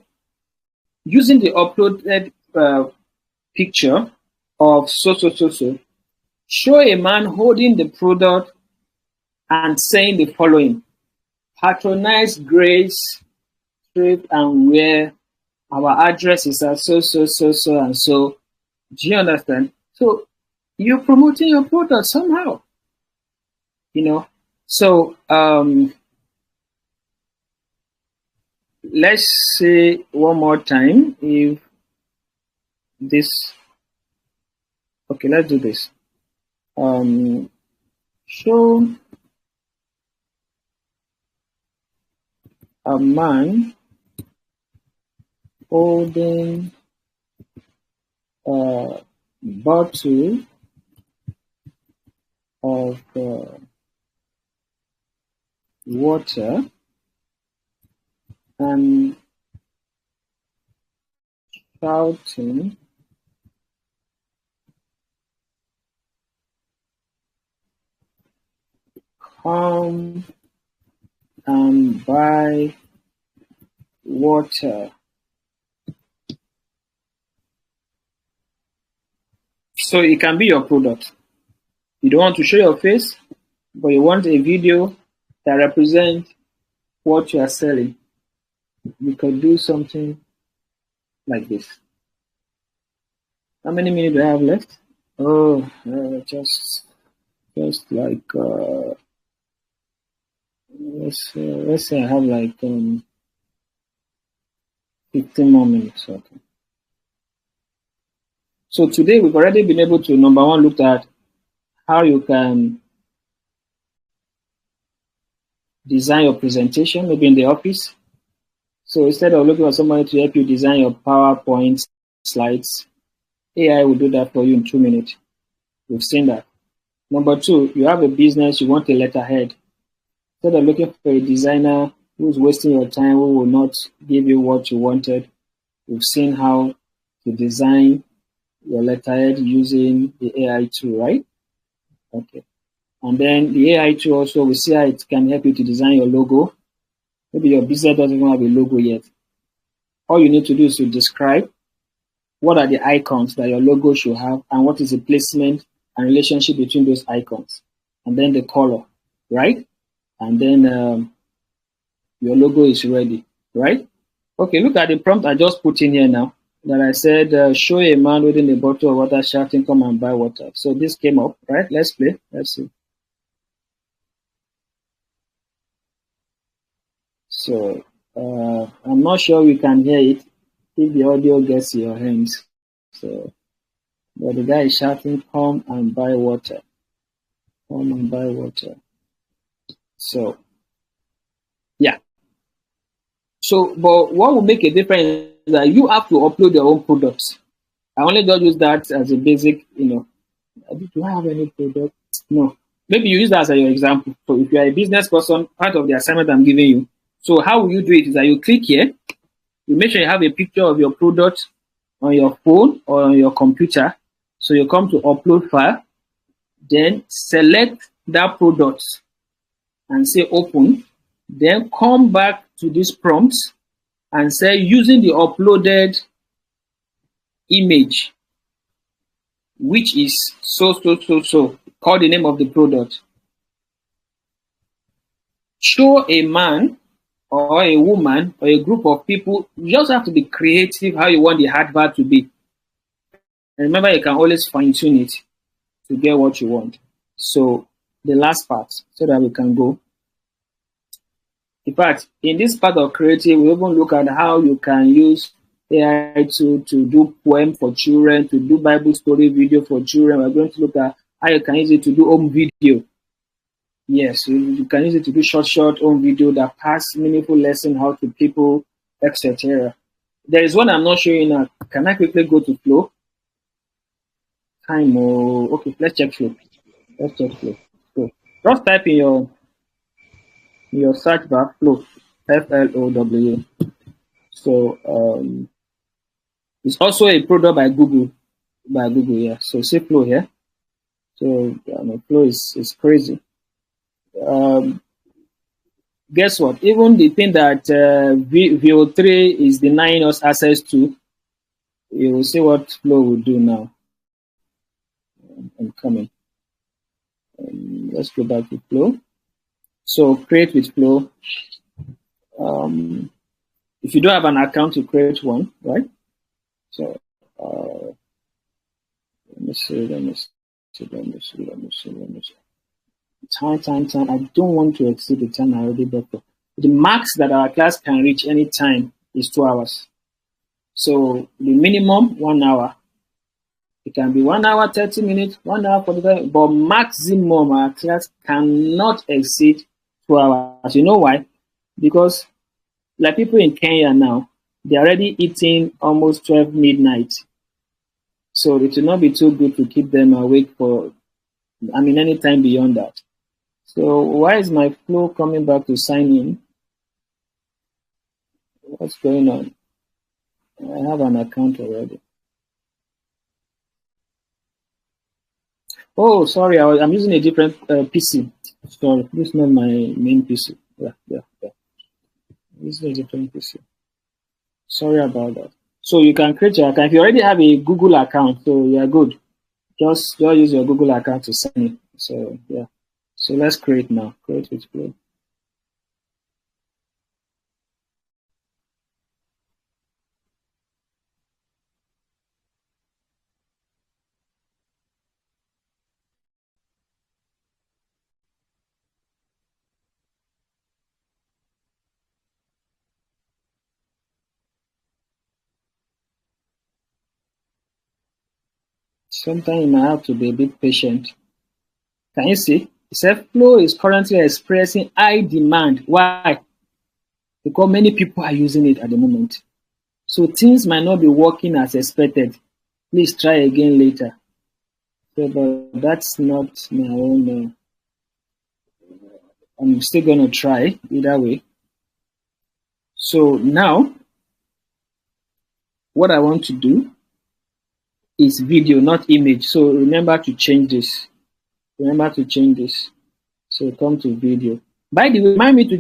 using the uploaded picture of so, show a man holding the product and saying the following: patronize Grace Trade and Wear. Our address is at so and so. Do you understand? So you're promoting your product somehow, you know. So let's say one more time if this. Okay, let's do this. Show a man holding a bottle of water and shouting, come and buy water. So it can be your product. You don't want to show your face, but you want a video that represents what you are selling. You could do something like this. How many minutes do I have left? Oh, just like let's say I have like 15 more minutes. Okay. So today we've already been able to, number one, look at how you can design your presentation, maybe in the office. So instead of looking for somebody to help you design your PowerPoint slides, AI will do that for you in 2 minutes. We've seen that. Number two, you have a business, you want a letterhead. Instead of looking for a designer who's wasting your time, who will not give you what you wanted, we've seen how to design your letterhead using the AI tool, right? Okay. And then the AI tool also, we see how it can help you to design your logo. Maybe your business doesn't even have a logo yet. All you need to do is to describe what are the icons that your logo should have and what is the placement and relationship between those icons. And then the color, right? And then your logo is ready, right? Okay, look at the prompt I just put in here now. That I said, show a man holding a bottle of water shouting, come and buy water. So this came up, right? Let's play. Let's see. So I'm not sure we can hear it if the audio gets your hands. So, but the guy is shouting, come and buy water. Come and buy water. So, yeah. So, but what will make a difference is that you have to upload your own products. I only just use that as a basic, do I have any product? No. Maybe you use that as your example. So if you are a business person, part of the assignment I'm giving you. So how will you do it is that you click here, you make sure you have a picture of your product on your phone or on your computer. So you come to upload file, then select that product and say open. Then come back to this prompt and say using the uploaded image, which is so, call the name of the product. Show a man or a woman or a group of people. You just have to be creative how you want the advert to be. And remember, you can always fine tune it to get what you want. So the last part, so that we can go. In fact, in this part of creative, we even look at how you can use AI to do poem for children, to do Bible story video for children. We're going to look at how you can use it to do home video. Yes, you can use it to do short home video that pass meaningful lesson how to people, etc. There is one I'm not showing now. Can I quickly go to flow? Time or okay, let's check flow. Let's check flow. So just type in your search bar flow, FLOW. So it's also a product by Google. Yeah. So see flow here. So flow is crazy. Guess what? Even the thing that VO3 is denying us access to, you will see what flow will do now. I'm coming. Let's go back to flow. So create with flow. If you don't have an account, to create one, right? So let me see. Time. I don't want to exceed the time I already got. The max that our class can reach anytime is 2 hours. So the minimum 1 hour. It can be 1 hour, 30 minutes, 1 hour, 45, but maximum our class cannot exceed 2 hours. You know why? Because like people in Kenya now, they're already eating almost 12 midnight. So it will not be too good to keep them awake for, any time beyond that. So why is my flow coming back to sign in? What's going on? I have an account already. Oh, sorry, I'm using a different PC. Sorry, this is not my main PC. Yeah. This is a different PC. Sorry about that. So you can create your account. If you already have a Google account, so you're good. Just use your Google account to sign in. So yeah. So let's create now. Create with Flow. Sometimes you might have to be a bit patient. Can you see? It said Flow is currently expressing high demand. Why? Because many people are using it at the moment. So things might not be working as expected. Please try again later. So, but that's not my own. I'm still going to try either way. So now, what I want to do is video, not image. So remember to change this. Remember to change this. So come to video. By the way, remind me to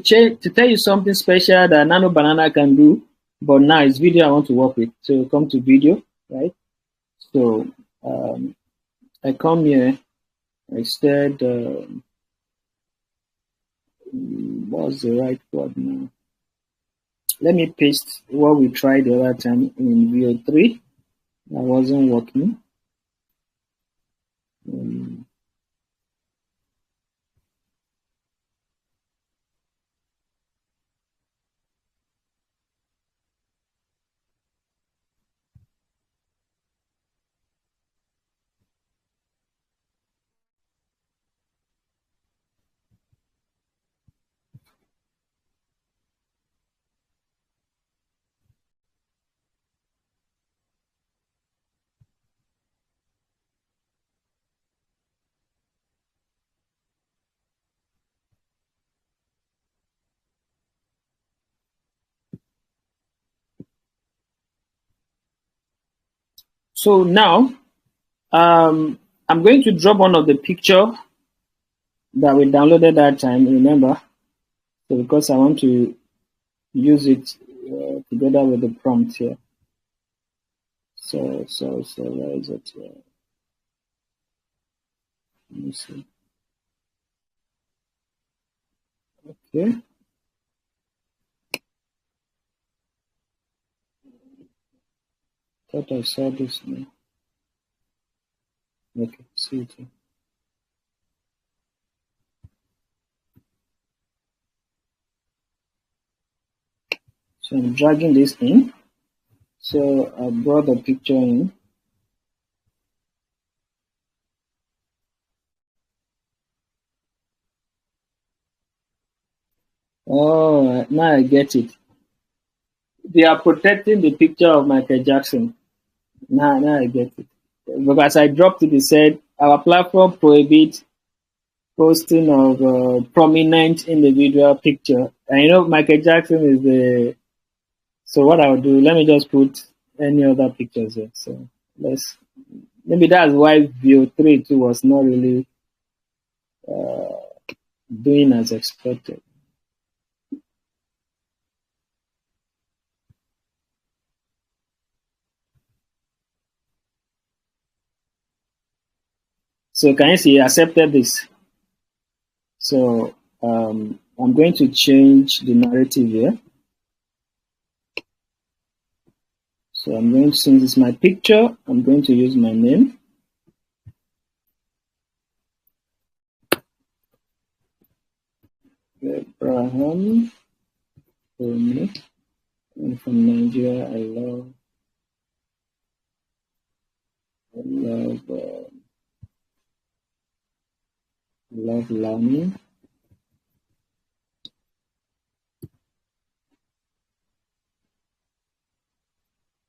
tell you something special that Nano Banana can do. But now it's video I want to work with. So come to video, right? So I come here. I said, what's the right word now? Let me paste what we tried the other time in VO3. That wasn't working. So now I'm going to drop one of the picture that we downloaded that time, remember? So because I want to use it together with the prompt here. So where is it? Let me see. Okay. Thought I saw this now. Okay, see it here. So I'm dragging this in. So I brought the picture in. Oh, now I get it. They are protecting the picture of Michael Jackson. Now I get it. Because I dropped it, it said our platform prohibits posting of prominent individual picture. And you know, Michael Jackson is the. So what I'll do, let me just put any other pictures here. So maybe that's why VO3 too was not really doing as expected. So can you see, I accepted this. So I'm going to change the narrative here. So I'm going to, since it's my picture, I'm going to use my name. Abraham. I'm from Nigeria. I love learning.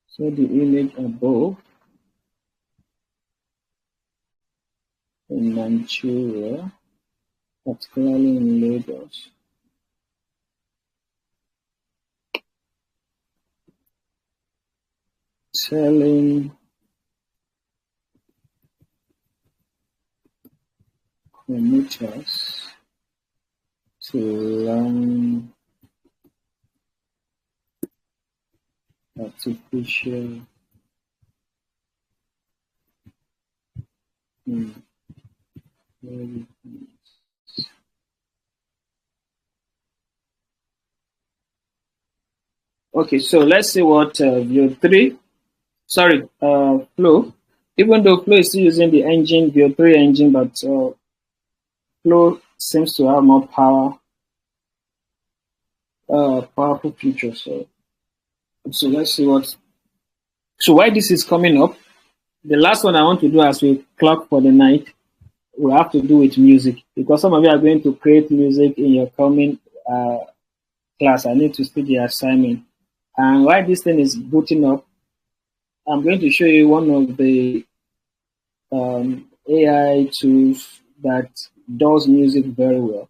So the image above in Nigeria, particularly in Lagos. Telling commuters to learn artificial intelligence. Okay, so let's see what VO3, sorry, Flow. Even though Flow is still using the engine, VO3 engine, but Flow seems to have more powerful features. So let's see what. So why this is coming up The last one I want to do as we clock for the night will have to do with music, because some of you are going to create music in your coming class. I need to see the assignment. And while this thing is booting up, I'm going to show you one of the AI tools that does music very well.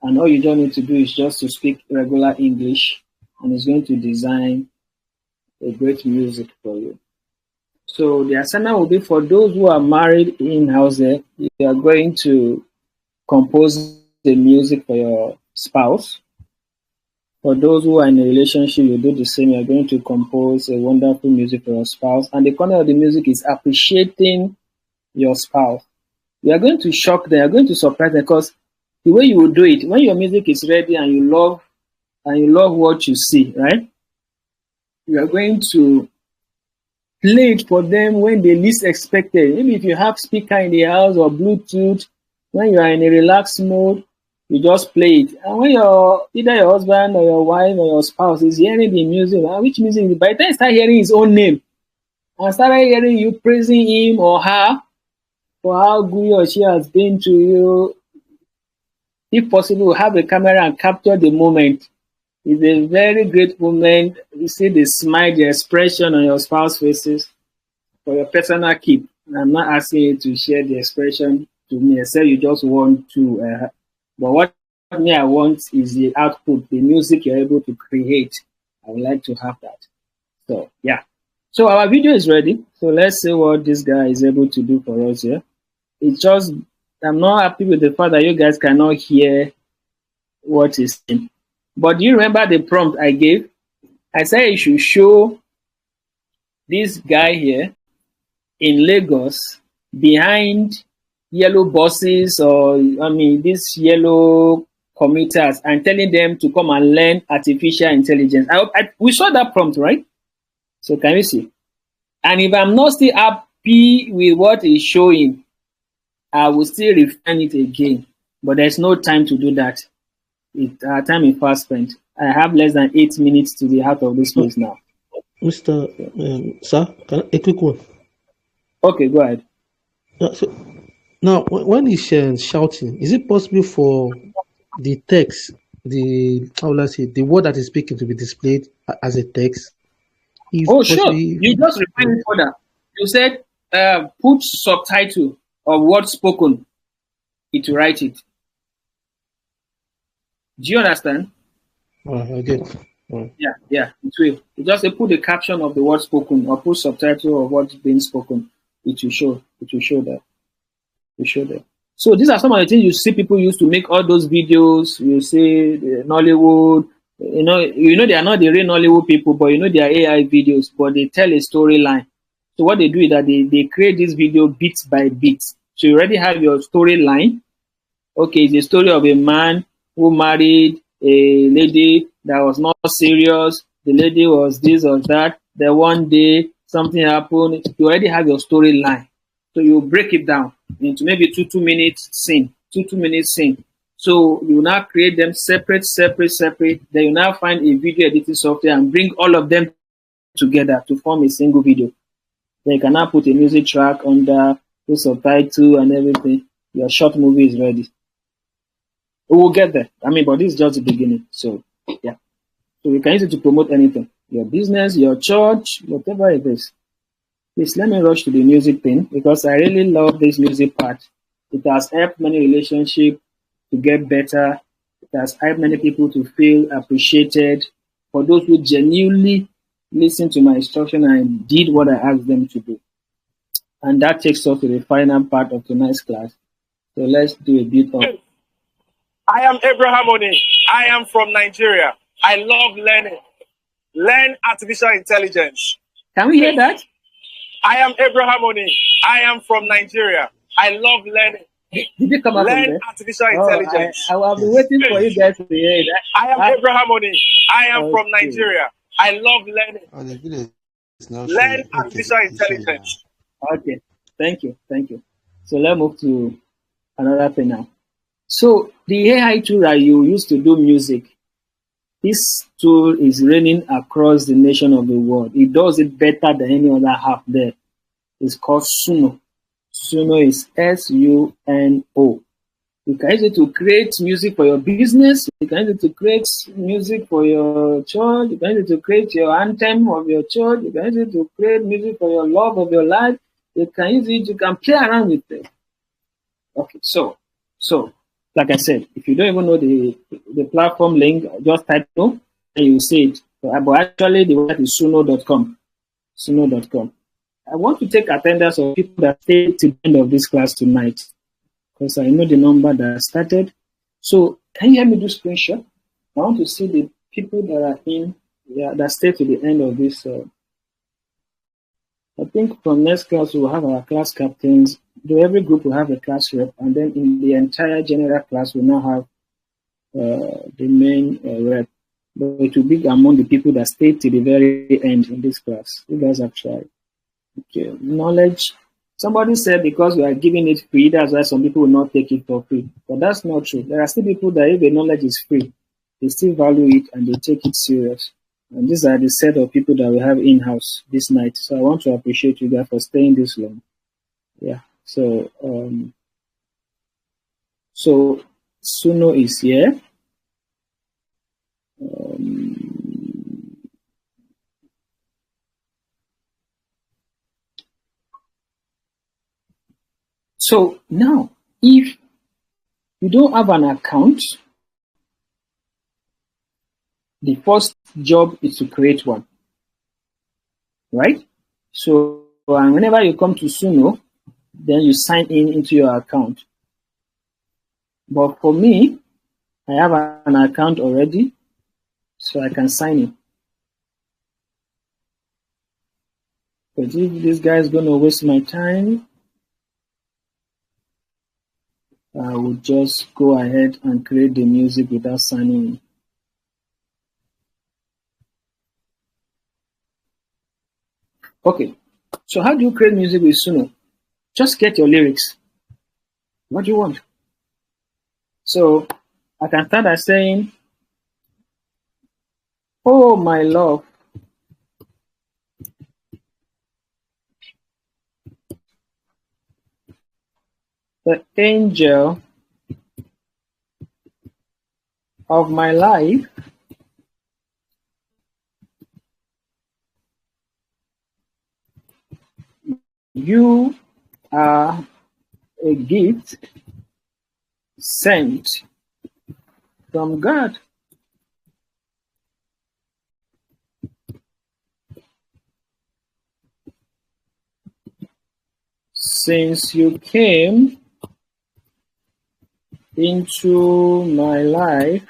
And all you don't need to do is just to speak regular English, and it's going to design a great music for you. So the assignment will be for those who are married in-house there. You are going to compose the music for your spouse. For those who are in a relationship, you do the same. You're going to compose a wonderful music for your spouse. And the corner of the music is appreciating your spouse. You are going to shock them. You're going to surprise them, because the way you will do it, when your music is ready and you love what you see, right? You are going to play it for them when they least expect it. Maybe if you have speaker in the house or Bluetooth, when you are in a relaxed mode, you just play it. And when either your husband or your wife or your spouse is hearing the music, which music? By the time you start hearing his own name and started hearing you praising him or her for how good he or she has been to you, if possible, have a camera and capture the moment. It's a very great moment. You see the smile, the expression on your spouse's faces for your personal keep. I'm not asking you to share the expression to me, except you just want to. But what I want is the output, the music you're able to create. I would like to have that. So, yeah. So our video is ready. So let's see what this guy is able to do for us here. It's just, I'm not happy with the fact that you guys cannot hear what he's saying. But do you remember the prompt I gave? I said you should show this guy here in Lagos behind yellow buses, or these yellow commuters, and telling them to come and learn artificial intelligence. We saw that prompt, right? So can you see? And if I'm not still happy with what he's showing, I will still refine it again. But there's no time to do that. Our time is fast spent. I have less than 8 minutes to be out of this place now. Mr. Sir, a quick one. Okay, go ahead. Now, when he's shouting, is it possible for the text, the word that is speaking to be displayed as a text? Sure. You just refine it further. You said put subtitle of word spoken. It will write it. Do you understand? I get. Yeah, it will. You just put the caption of the word spoken, or put subtitle of what's being spoken. It will show. It will show that. So these are some of the things you see people used to make all those videos. You see Nollywood. You know they are not the real Nollywood people, but they are AI videos, but they tell a storyline. So what they do is that they create this video bit by bit. So you already have your storyline. Okay, it's a story of a man who married a lady that was not serious. The lady was this or that. Then one day something happened. You already have your storyline. So you break it down into maybe two minutes scene, two minutes scene. So you now create them separate. Then you now find a video editing software and bring all of them together to form a single video. Then you can now put a music track under, put subtitle and everything. Your short movie is ready. We will get there. But this is just the beginning. So, yeah. So you can use it to promote anything. Your business, your church, whatever it is. Please let me rush to the music thing, because I really love this music part. It has helped many relationships to get better. It has helped many people to feel appreciated. For those who genuinely listened to my instruction and did what I asked them to do. And that takes us to the final part of tonight's class. So let's do a bit of... I am Abraham Oni. I am from Nigeria. I love learning. Learn artificial intelligence. Can we hear that? I am Abraham Oni. I am from Nigeria. I love learning. Did you come out Learn artificial intelligence. I will be waiting for you guys to hear it. I am Abraham Oni. I am from Nigeria. I love learning. Learn artificial intelligence. Okay. Thank you. So let's move to another thing now. So the AI tool that you use to do music, this tool is reigning across the nation of the world. It does it better than any other app there. is called Suno. Suno is Suno. You can use it to create music for your business. You can use it to create music for your church. You can use it to create your anthem of your church. You can use it to create music for your love of your life. You can use it, you can play around with it. Okay, so like I said, if you don't even know the platform link, just type no and you will see it. But actually the website is suno.com. Suno.com. I want to take attendance of people that stay to the end of this class tonight, because I know the number that started. So can you help me do screenshot? I want to see the people that are in, that stay to the end of this. I think from next class we'll have our class captains. Every group will have a class rep, and then in the entire general class we'll now have the main rep. But it will be among the people that stay to the very end in this class. You guys have tried. Okay, knowledge. Somebody said because we are giving it free, that's why some people will not take it for free. But that's not true. There are still people that if the knowledge is free, they still value it and they take it serious. And these are the set of people that we have in-house this night. So I want to appreciate you guys for staying this long. Yeah. So Suno is here. So now, if you don't have an account, the first job is to create one, right? So whenever you come to Suno, then you sign in into your account. But for me, I have an account already, so I can sign in. But if this guy is going to waste my time, I will just go ahead and create the music without signing in. Okay, so how do you create music with Suno? Just get your lyrics. What do you want? So I can start by saying, oh my love, the angel of my life, you are a gift sent from God. Since you came into my life,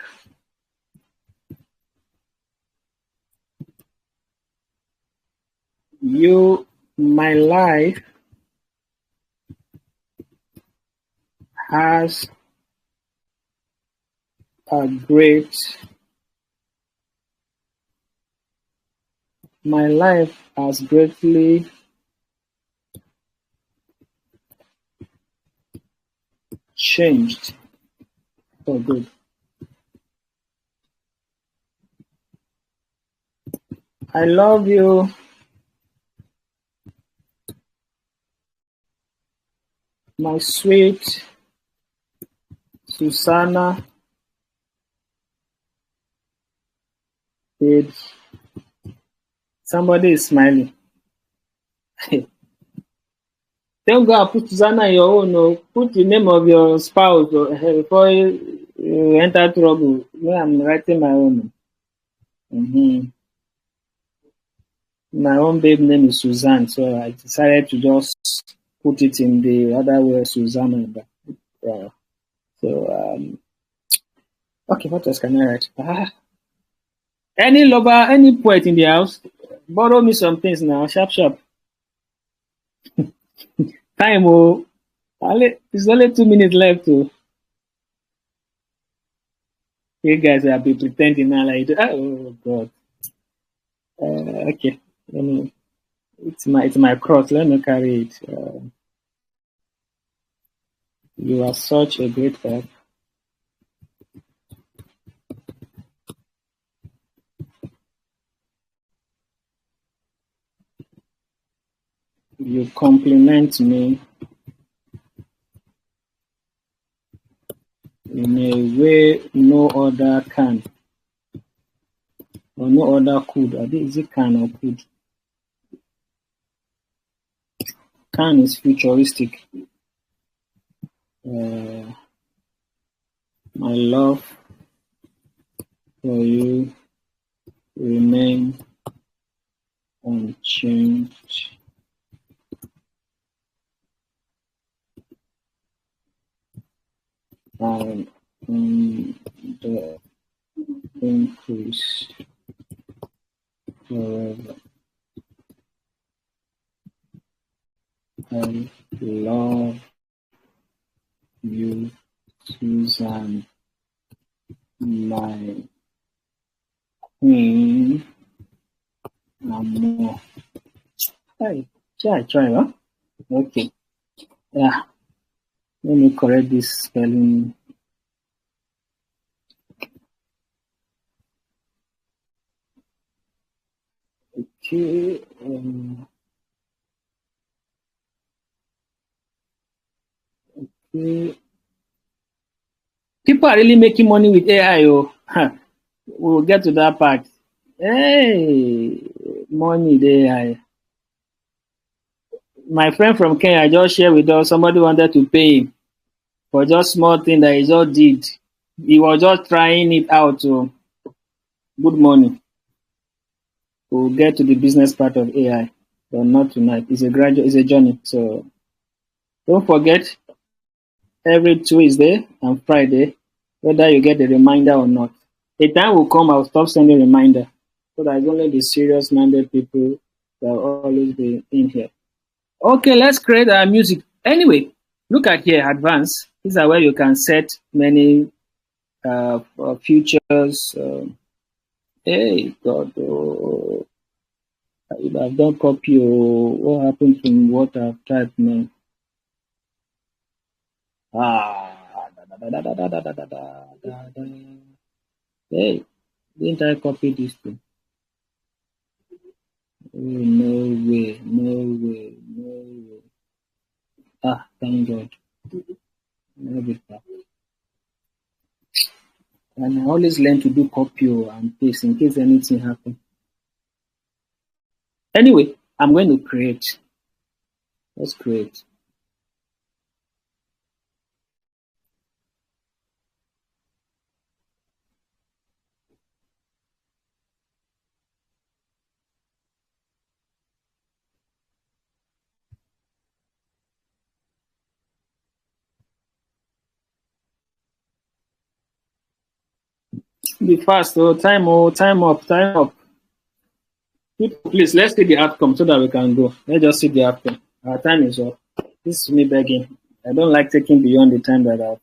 my life has a great, my life has greatly changed for good. I love you, my sweet Susanna. Did somebody is smiling? Don't go and put Susanna in your own. No. Put the name of your spouse before you enter trouble. Me, I'm writing my own. My own babe name is Suzanne, so I decided to just put it in the other way, Susanna. Okay, what else can I write? Any lover, any poet in the house, borrow me some things now, sharp, sharp. Time, oh, it's only 2 minutes left. Oh. You guys have been pretending now, like, oh God. Okay, it's my cross. Let me carry it. You are such a great help. You compliment me in a way no other can or no other could. Is it can or could? Can is futuristic. My love for you remain unchanged. And the increase forever. I love you, Susan, my queen, and more. Hey, try, huh? Okay. Yeah, let me correct this spelling. Okay. Okay. People are really making money with AI. Oh, we'll get to that part. Hey, money with AI. My friend from Kenya just shared with us somebody wanted to pay him for just small thing that he just did. He was just trying it out. So good morning. We'll get to the business part of AI, but not tonight. It's a journey. So don't forget every Tuesday and Friday, whether you get a reminder or not. A time will come, I'll stop sending reminder. So that it's only the serious minded people that will always be in here. Okay, let's create our music. Anyway, look at here, advanced. These are where you can set many features. Hey, God, oh, if I've done copy, what happened from what I've typed now? Hey, didn't I copy this thing? Oh, no way, no way, no way. Thank God. And I always learn to do copy and paste in case anything happens. Anyway, I'm going to create. Let's create. Be fast, time up, time up. People, please, let's see the outcome so that we can go. Let's just see the outcome. Our time is up. This is me begging. I don't like taking beyond the time that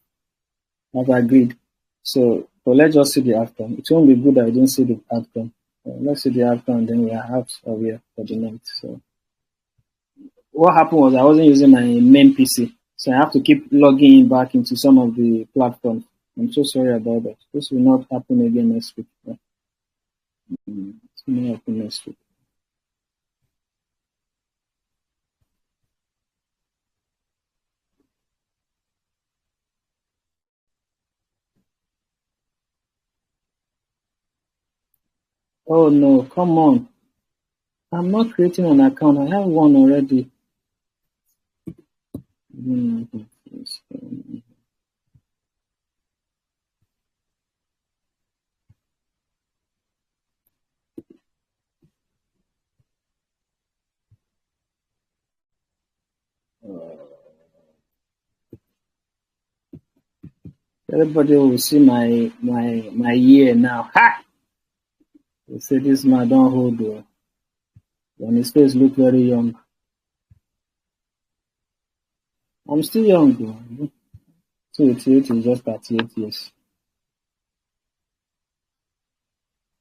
I've agreed. So let's just see the outcome. It won't be good that I don't see the outcome. Let's see the outcome, and then we are out of here for the night. So what happened was I wasn't using my main PC, so I have to keep logging back into some of the platforms. I'm so sorry about that. This will not happen again next week. It may happen next week. Oh no, come on. I'm not creating an account. I have one already. Everybody will see my year now. Ha! They say this man don't hold on. And his face look very young. I'm still young though. 288 is just 38 years.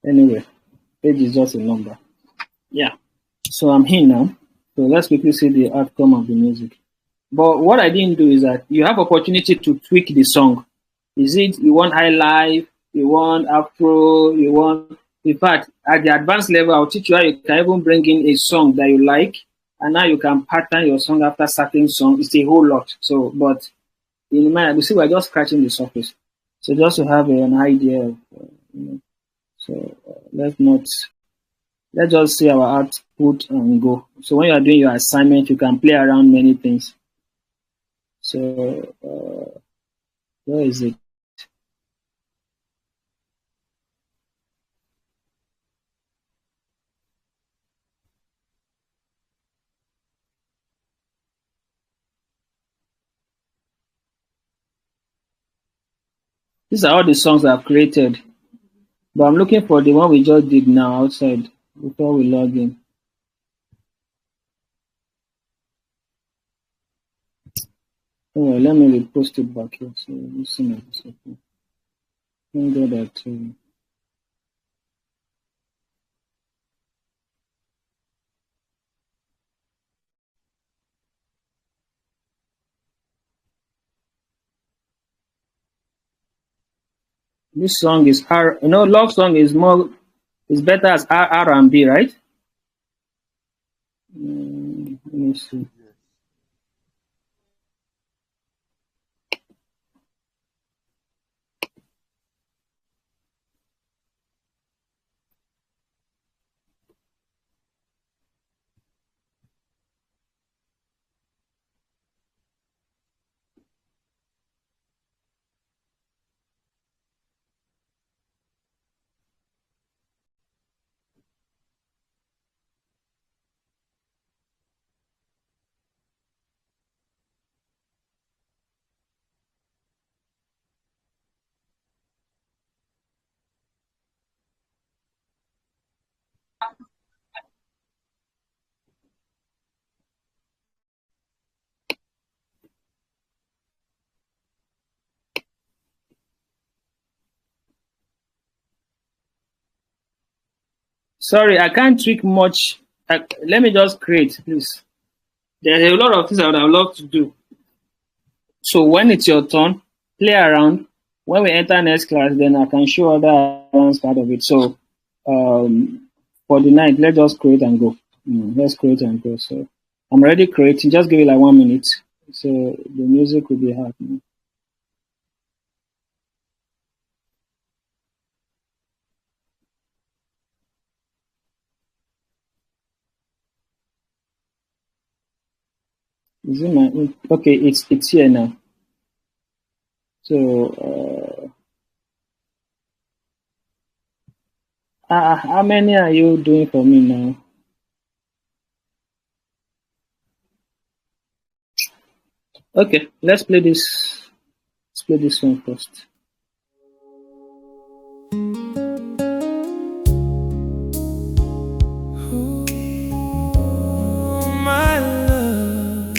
Anyway, age is just a number. Yeah. So I'm here now. So let's quickly see the outcome of the music. But what I didn't do is that you have opportunity to tweak the song. Is it you want high life, you want afro, you want... In fact, at the advanced level, I'll teach you how you can even bring in a song that you like and now you can pattern your song after certain song. It's a whole lot. So, but in mind, we see we're just scratching the surface. So just to have an idea of, so let's just see our output and go. So when you are doing your assignment, you can play around many things. So where is it? These are all the songs I've created, but I'm looking for the one we just did now outside before we log in. Oh, let me repost it back here. So let's see my second. Thank God that this song is R. Love song is better as R and B, right? Let me see. Sorry, I can't tweak much. Let me just create, please. There's a lot of things I would have loved to do. So when it's your turn, play around. When we enter next class, then I can show other advanced part of it. So for the night, let's just create and go. Let's create and go. So I'm already creating. Just give it like 1 minute. So the music will be happening. Is it my okay? It's here now. So how many are you doing for me now? Okay, let's play this. Let's play this one first. My love,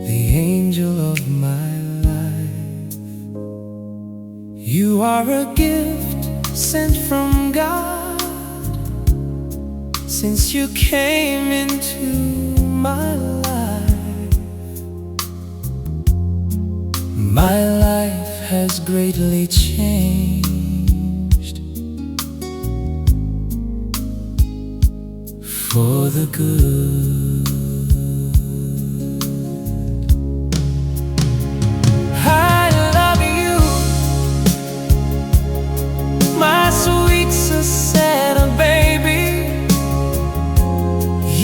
the angel of my life. You are a gift sent from God. Since you came into my life, my life has greatly changed for the good. I love you, my sweet Susanna, baby.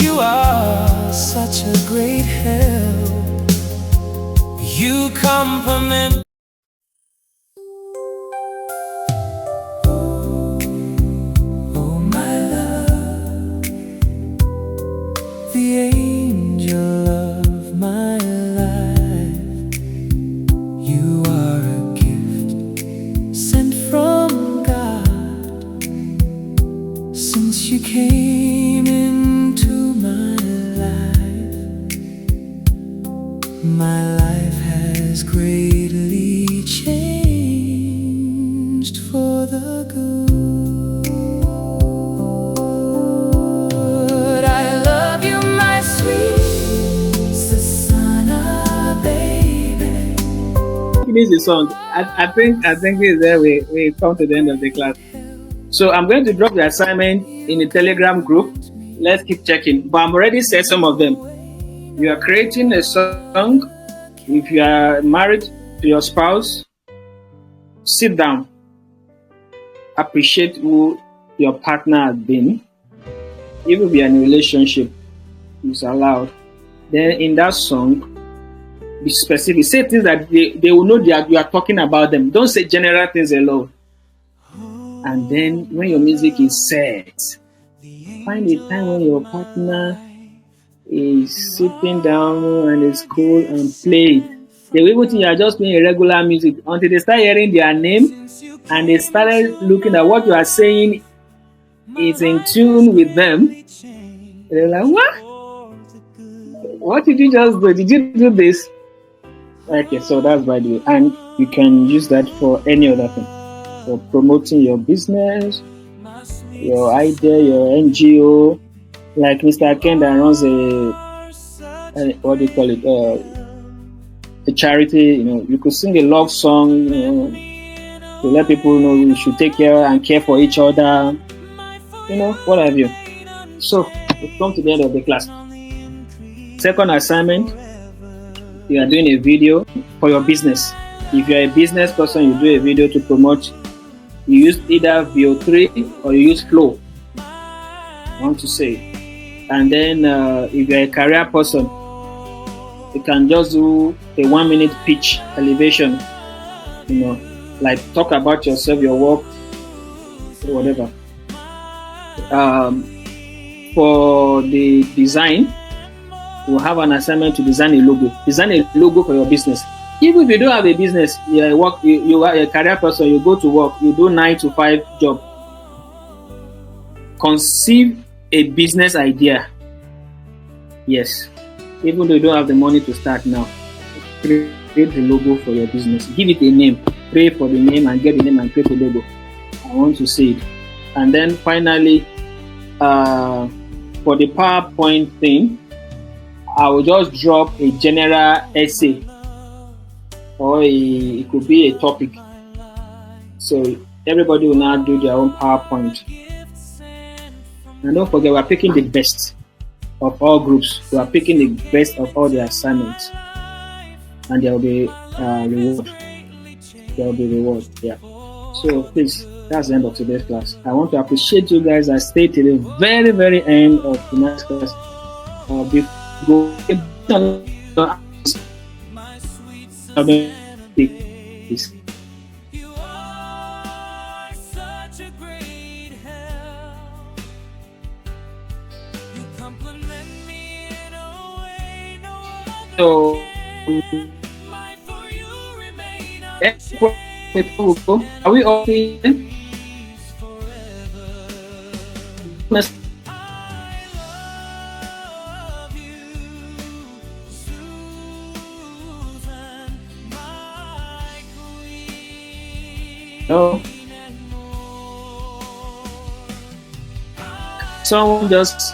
You are such a great help. You compliment. Oh, my love, the angel of my life. You are a gift sent from God. Since you came into my life has greatly changed for the good. I love you, my sweet Susanna, baby. Finish the song. I think this is where we come to the end of the class. So I'm going to drop the assignment in the Telegram group. let's keep checking. But I'm already said some of them. You are creating a song. If you are married to your spouse, sit down, appreciate who your partner has been. If you be in a relationship, it's allowed. Then in that song, be specific. Say things that they will know that you are talking about them. Don't say general things alone. And then when your music is set, find a time when your partner is sitting down and it's cool and play it. They will even think you are just playing a regular music until they start hearing their name and they started looking at what you are saying is in tune with them. They're like, what? What did you just do? Did you do this? Okay, so that's by the way. And you can use that for any other thing. For promoting your business, your idea, your NGO. Like Mr. Ken that runs what do you call it? A charity, you could sing a love song, to let people know we should take care and care for each other, what have you. So, we've come to the end of the class. Second assignment, you are doing a video for your business. If you're a business person, you do a video to promote. You use either VO3 or you use Flow. I want to say. And then if you're a career person, you can just do a 1-minute pitch elevation, like talk about yourself, your work, whatever. For the design, we'll have an assignment to design a logo. Design a logo for your business. Even if you don't have a business, you are a career person, you go to work, you do 9 to 5 job. Conceive a business idea. Yes. Even though you don't have the money to start now, create the logo for your business. Give it a name. Pray for the name and get the name and create the logo. I want to see it. And then finally, for the PowerPoint thing, I will just drop a general essay, or it could be a topic. So everybody will now do their own PowerPoint. And don't forget, we are picking the best of all groups. We are picking the best of all the assignments. And there will be reward. There will be reward, yeah. So please, that's the end of today's class. I want to appreciate you guys that stayed till the very, very end of tonight's class. So, are we all in? No. Someone just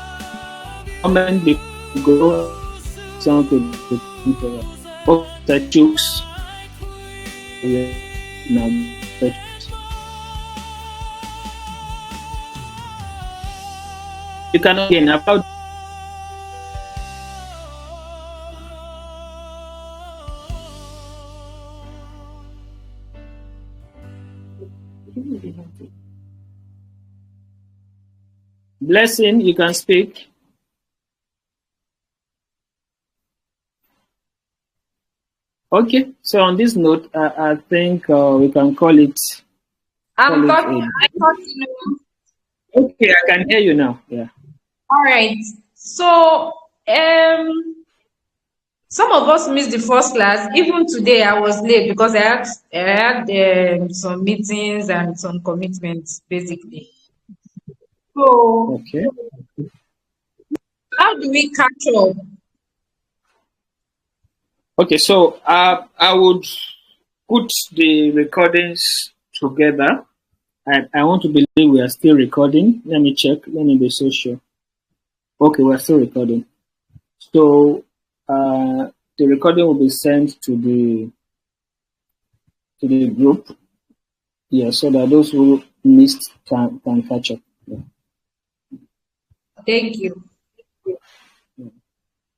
comment before go. Someone could oh, that jokes. Now, you cannot gain about. Blessing, you can speak. Okay, so on this note, I think we can call it. I'm talking. Okay, I can hear you now. Yeah. All right. So, some of us missed the first class. Even today, I was late because I had some meetings and some commitments, basically. So, Okay. how do we catch up? Okay, so I would put the recordings together. I want to believe we are still recording. Let me check. Let me be so sure. Okay, we're still recording. So the recording will be sent to the group. Yeah, so that those who missed can catch up. Yeah. Thank you.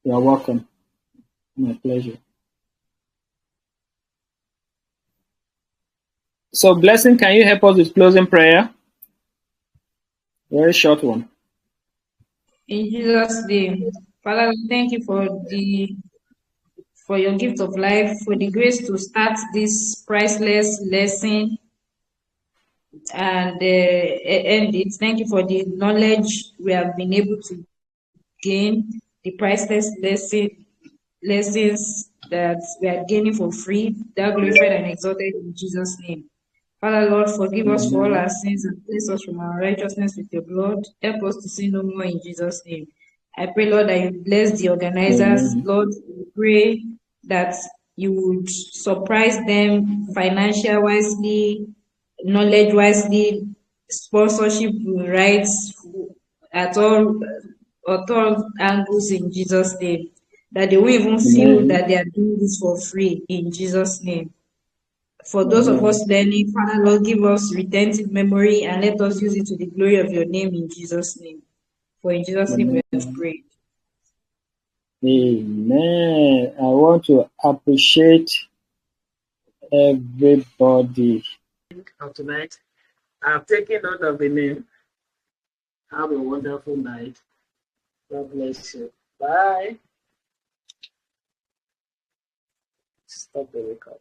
You're welcome. My pleasure. So, Blessing, can you help us with closing prayer? Very short one. In Jesus' name. Father, thank you for your gift of life, for the grace to start this priceless lesson and end it. Thank you for the knowledge we have been able to gain, the priceless lessons that we are gaining for free. Thou glorified and exalted in Jesus' name. Father Lord, forgive us for all Amen. our sins and cleanse us from our righteousness with your blood. Help us to sin no more in Jesus' name. I pray, Lord, that you bless the organizers. Amen. Lord, we pray that you would surprise them financial wisely, knowledge wisely, sponsorship rights at all angles in Jesus' name. That they won't even feel Amen. that they are doing this for free in Jesus' name. For those of Amen. us learning, Father Lord, give us retentive memory and let us use it to the glory of your name in Jesus' name. For in Jesus' name we have Amen. prayed. Amen. I want to appreciate everybody of tonight. I've taken note of the name. Have a wonderful night. God bless you. Bye. Stop the record.